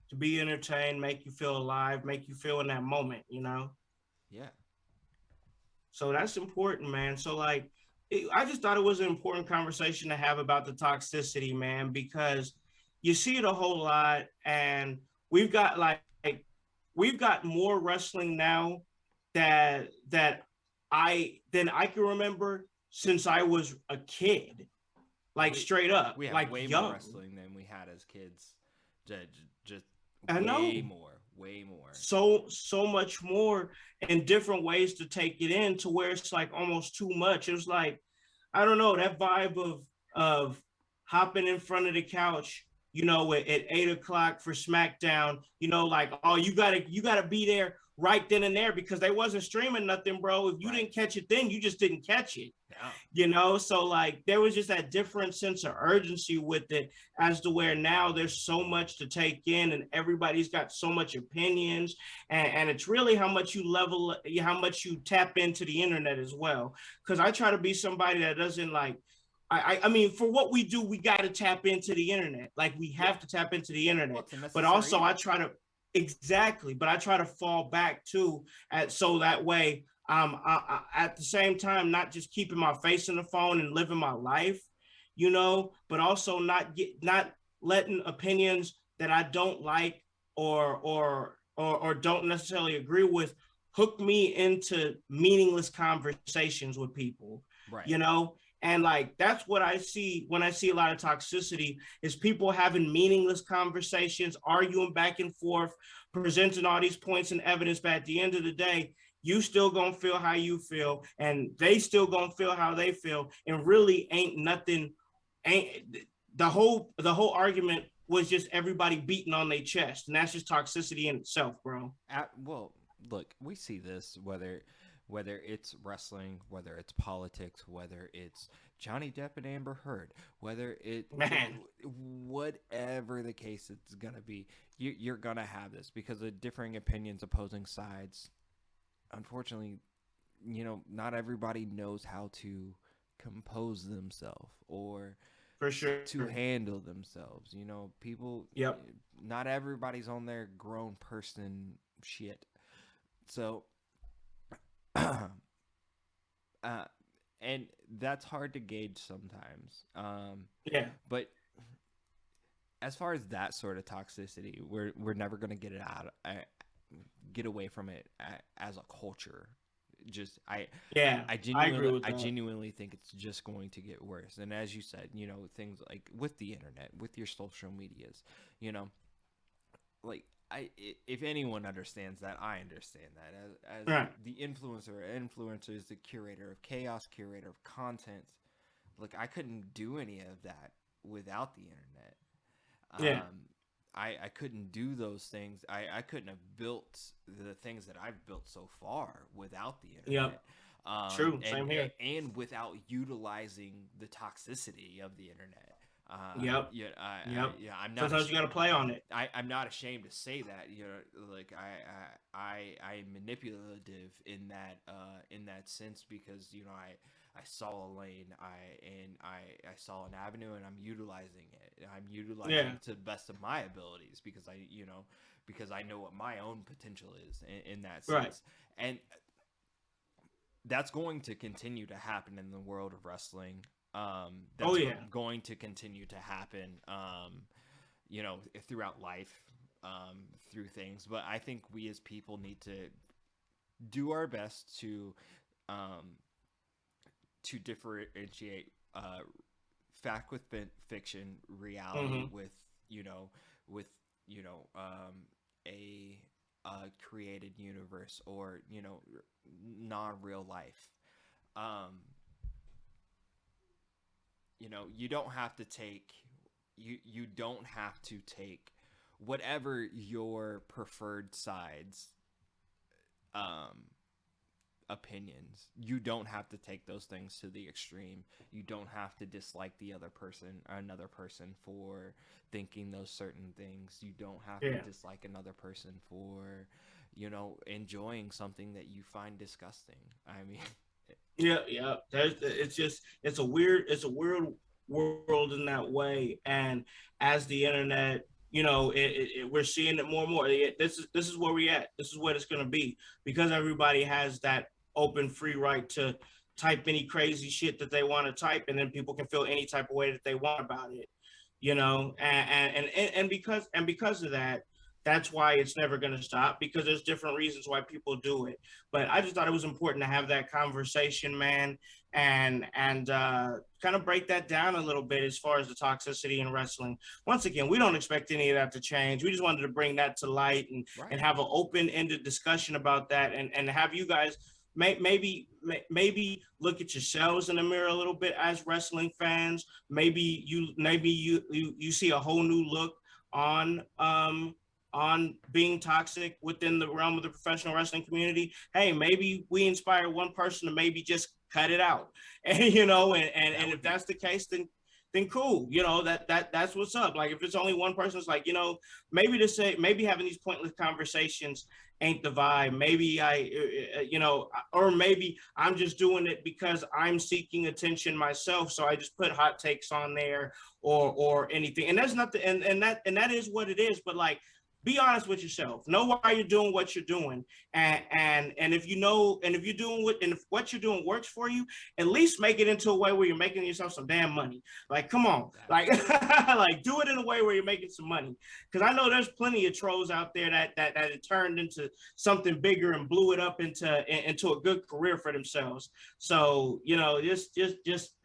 To be entertained, make you feel alive, make you feel in that moment, Yeah. So that's important, man. So like, I just thought it was an important conversation to have about the toxicity, man, because you see it a whole lot, and we've got we've got more wrestling now that I can remember since I was a kid, like straight up, We have like way more young. wrestling than we had as kids. Just I know. way more. So much more and different ways to take it in to where it's like almost too much. It was like, I don't know, that vibe of hopping in front of the couch, at 8 o'clock for SmackDown, like, oh, you gotta be there right then and there because they wasn't streaming nothing, bro. If you Right. didn't catch it then, you just didn't catch it. Yeah. So like there was just that different sense of urgency with it, as to where now there's so much to take in and everybody's got so much opinions, and it's really how much you tap into the internet as well, because I try to be somebody that doesn't like, I mean, for what we do, we got to tap into the internet. Like we have to tap into the internet, Well, it's a but necessary also evil. I try to exactly, but I try to fall back too, so that way at the same time, not just keeping my face in the phone and living my life, but also not letting opinions that I don't like or don't necessarily agree with hook me into meaningless conversations with people, Right. and like that's what I see when I see a lot of toxicity is people having meaningless conversations, arguing back and forth, presenting all these points and evidence, but at the end of the day, you still gonna feel how you feel, and they still gonna feel how they feel, and really ain't nothing. Ain't the whole argument was just everybody beating on their chest, and that's just toxicity in itself, bro. Well, look, we see this whether it's wrestling, whether it's politics, whether it's Johnny Depp and Amber Heard, whether Man. whatever the case it's gonna be, you're gonna have this because of differing opinions, opposing sides. Unfortunately, not everybody knows how to compose themselves or For sure. to handle themselves. People, Yep. not everybody's on their grown person shit. So, and that's hard to gauge sometimes. Yeah. But as far as that sort of toxicity, we're never going to get away from it as a culture. I agree with that. genuinely think it's just going to get worse. And as you said, things like with the internet, with your social medias, like if anyone understands that, I understand that as Right. the influencer is the curator of chaos, curator of content. Like I couldn't do any of that without the internet. Yeah. I couldn't do those things. I couldn't have built the things that I've built so far without the internet. Yep. True. Same here. And without utilizing the toxicity of the internet. Yep. Yep. I'm not. Sometimes you got to play on it. I'm not ashamed to say that. Like I am manipulative in that sense because I saw a lane, I saw an avenue, and I'm utilizing it. I'm utilizing it to the best of my abilities because I know what my own potential is in that sense. Right. And that's going to continue to happen in the world of wrestling. That's going to continue to happen, throughout life, through things. But I think we as people need to do our best to differentiate fact with fiction, reality with a created universe or non-real life. You don't have to take you don't have to take whatever your preferred sides opinions. You don't have to take those things to the extreme. You don't have to dislike the other person or another person for thinking those certain things. You don't have to dislike another person for, you know, enjoying something that you find disgusting. I mean, yeah. It's a weird world in that way. And as the internet, you know, we're seeing it more and more. This is where we at. This is what it's going to be, because everybody has that open free right to type any crazy shit that they want to type, and then people can feel any type of way that they want about it, you know. And because of that, that's why it's never going to stop, because there's different reasons why people do it. But I just thought it was important to have that conversation, man, and kind of break that down a little bit as far as the toxicity in wrestling. Once again, we don't expect any of that to change. We just wanted to bring that to light and have an open-ended discussion about that, and have you guys maybe look at yourselves in the mirror a little bit as wrestling fans. Maybe you see a whole new look on being toxic within the realm of the professional wrestling community. Hey, maybe we inspire one person to maybe just cut it out, and you know, and if that's the case, then cool. You know, that's what's up. Like, if it's only one person, it's like, you know, maybe having these pointless conversations ain't the vibe. Maybe you know, or maybe I'm just doing it because I'm seeking attention myself. So I just put hot takes on there or anything. And that's not the, and that is what it is. But like, be honest with yourself. Know why you're doing what you're doing, and if you know, and if you're doing and if what you're doing works for you, at least make it into a way where you're making yourself some damn money. Like, come on, like, like, do it in a way where you're making some money. Because I know there's plenty of trolls out there that it turned into something bigger and blew it up into a good career for themselves. So, you know, just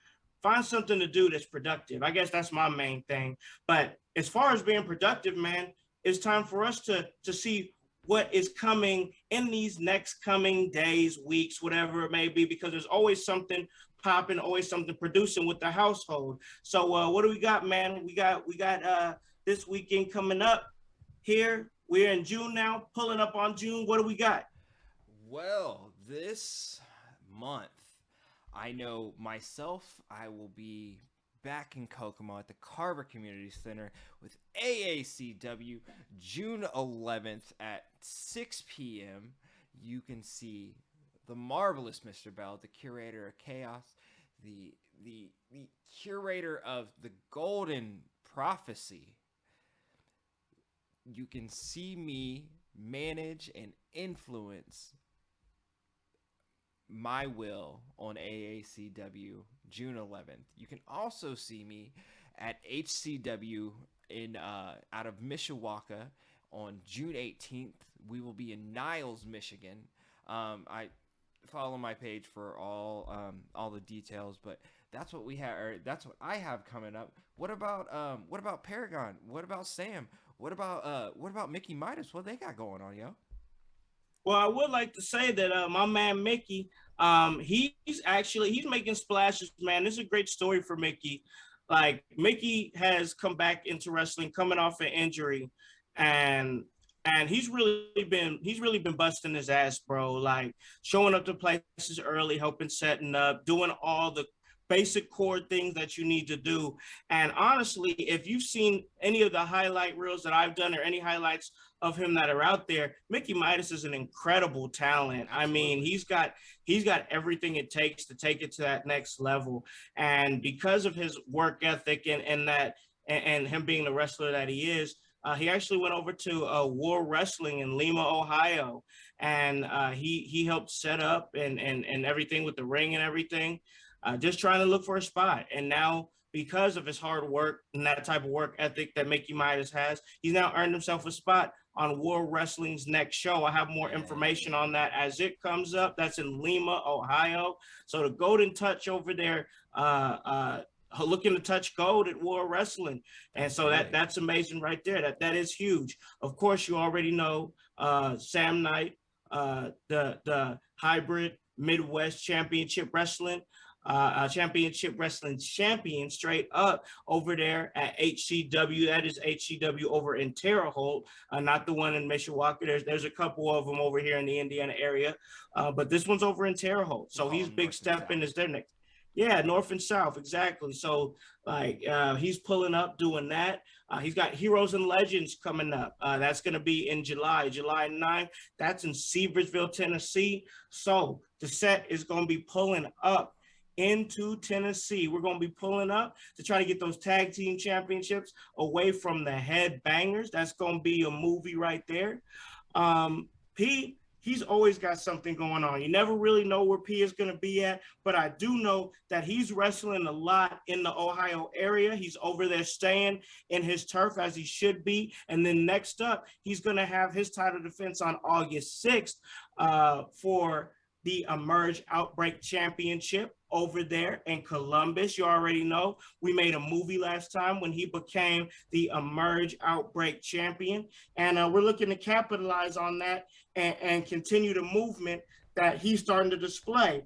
find something to do that's productive. I guess that's my main thing. But as far as being productive, man, it's time for us to see what is coming in these next coming days, weeks, whatever it may be, because there's always something popping, always something producing with the HowseHold. So what do we got, man? We got this weekend coming up here. We're in June now, pulling up on June. What do we got? Well, this month, I know myself, I will be back in Kokomo at the Carver Community Center with AACW June 11th at 6 p.m. You can see the marvelous Mr. Bell, the curator of chaos, the curator of the Golden Prophecy. You can see me manage and influence my will on AACW June 11th. You can also see me at HCW in out of Mishawaka on June 18th. We will be in Niles, Michigan. I follow my page for all the details, but that's what we have. That's what I have coming up. What about Paragon? What about Sam? What about Mickey Midas? What they got going on, yo? Well, I would like to say that my man Mickey, he's making splashes, man. This is a great story for Mickey. Like, Mickey has come back into wrestling coming off an injury, and he's really been busting his ass, bro. Like, showing up to places early, helping setting up, doing all the basic core things that you need to do. And honestly, if you've seen any of the highlight reels that I've done or any highlights of him that are out there, Mickey Midas is an incredible talent. Absolutely. I mean, he's got everything it takes to take it to that next level. And because of his work ethic and him being the wrestler that he is, he actually went over to War Wrestling in Lima, Ohio, and he helped set up and everything with the ring and everything, just trying to look for a spot. And now, because of his hard work and that type of work ethic that Mickey Midas has, he's now earned himself a spot on War Wrestling's next show. I have more information on that as it comes up. That's in Lima, Ohio. So the Golden Touch over there, looking to touch gold at War Wrestling. And so that's amazing right there. That is huge. Of course, you already know Sam Knight, the Hybrid Midwest Championship Wrestling. championship wrestling champion straight up over there at HCW. That is HCW over in Terre Haute, not the one in Mishawaka. There's a couple of them over here in the Indiana area, but this one's over in Terre Haute. So he's big stepping is their next. Yeah, North and South, exactly. So like he's pulling up doing that. He's got Heroes and Legends coming up. That's going to be in July 9th. That's in Seversville, Tennessee. So the set is going to be pulling up into Tennessee. We're going to be pulling up to try to get those tag team championships away from the Headbangers. That's going to be a movie right there. He's always got something going on. You never really know where P is going to be at, but I do know that he's wrestling a lot in the Ohio area. He's over there staying in his turf as he should be. And then next up, he's going to have his title defense on August 6th for the Emerge Outbreak Championship over there in Columbus. You already know we made a movie last time when he became the Emerge Outbreak champion, and we're looking to capitalize on that and continue the movement that he's starting to display.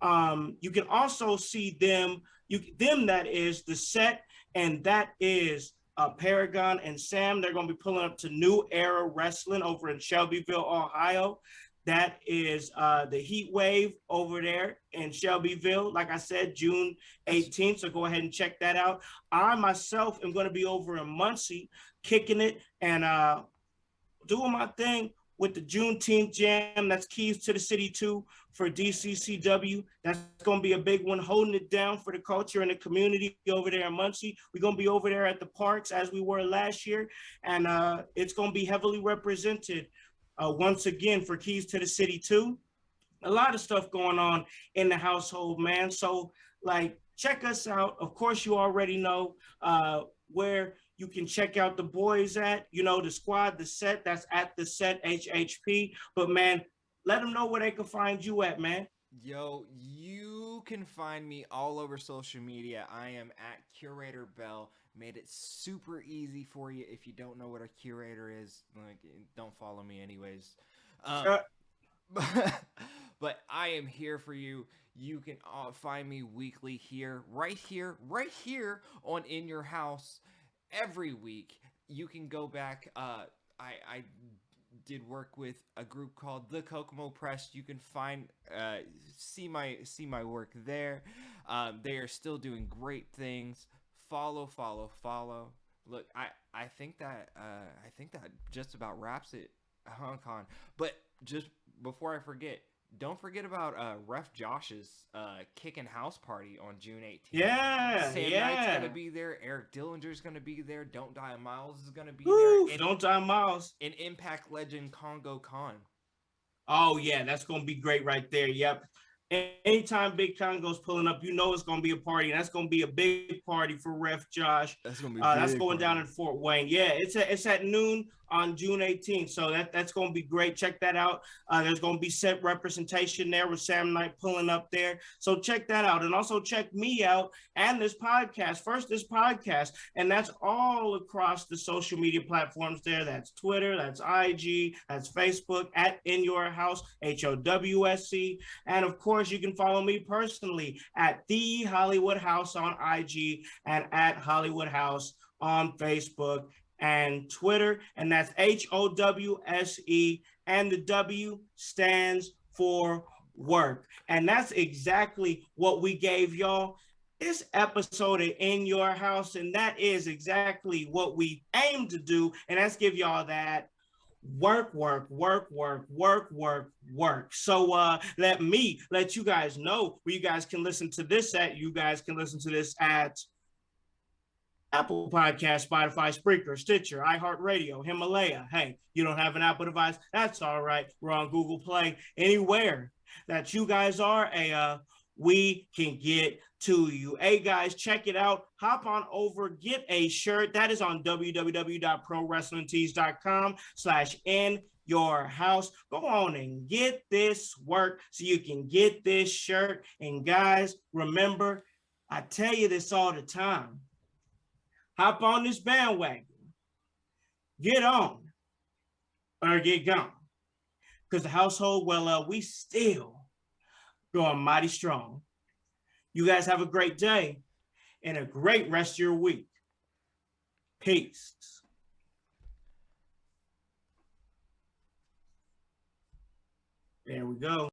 You can also see them that is the set, and that is Paragon and Sam. They're going to be pulling up to New Era Wrestling over in Shelbyville, Ohio. That is the Heat Wave over there in Shelbyville. Like I said, June 18th. So go ahead and check that out. I myself am going to be over in Muncie kicking it and doing my thing with the Juneteenth Jam. That's Keys to the City 2 for DCCW. That's going to be a big one, holding it down for the culture and the community over there in Muncie. We're going to be over there at the parks as we were last year. And it's going to be heavily represented once again for Keys to the City 2. A lot of stuff going on in the household, man. So like, check us out. Of course, you already know where you can check out the boys at, the squad, the set, that's at the set HHP. But man, let them know where they can find you at, man. Yo, you can find me all over social media. I am at Curator Bell. Made it super easy for you. If you don't know what a curator is, like, don't follow me anyways. But I am here for you. You can find me weekly right here on In Your House every week. You can go back. I did work with a group called the Kokomo Press. You can find see my work there. They are still doing great things. Follow. Look, I think that just about wraps it, Hong Kong. But just before I forget, don't forget about Ref Josh's Kickin' House Party on June 18th. Yeah, Sam yeah. Knight's gonna be there. Eric Dillinger's gonna be there. Don't Die Miles is gonna be Woo, there. Don't Die Miles. And Impact legend Congo Khan. Oh yeah, that's gonna be great right there. Yep. Anytime Big Congo's pulling up, it's going to be a party. And that's going to be a big party for Ref Josh. That's going to be that's going down in Fort Wayne. Yeah, it's at noon on June 18th. So that's going to be great. Check that out. There's going to be set representation there with Sam Knight pulling up there. So check that out. And also check me out and this podcast. First, this podcast. And that's all across the social media platforms there. That's Twitter, that's IG, that's Facebook, at In Your House, HOWSC. And of course, you can follow me personally at The Hollywood House on IG and at Hollywood House on Facebook and Twitter. And that's HOWSE, and the W stands for work. And that's exactly what we gave y'all this episode of In Your House. And that is exactly what we aim to do. And that's give y'all that work. So let me let you guys know where you guys can listen to this at. You guys can listen to this at Apple Podcast, Spotify, Spreaker, Stitcher, iHeartRadio, Himalaya. Hey, you don't have an Apple device? That's all right. We're on Google Play. Anywhere that you guys are, we can get to you. Hey guys, check it out. Hop on over, get a shirt. That is on www.prowrestlingtees.com/in-your-house. Go on and get this work so you can get this shirt. And guys, remember, I tell you this all the time. Hop on this bandwagon. Get on or get gone. Because the household, we still going mighty strong. You guys have a great day and a great rest of your week. Peace. There we go.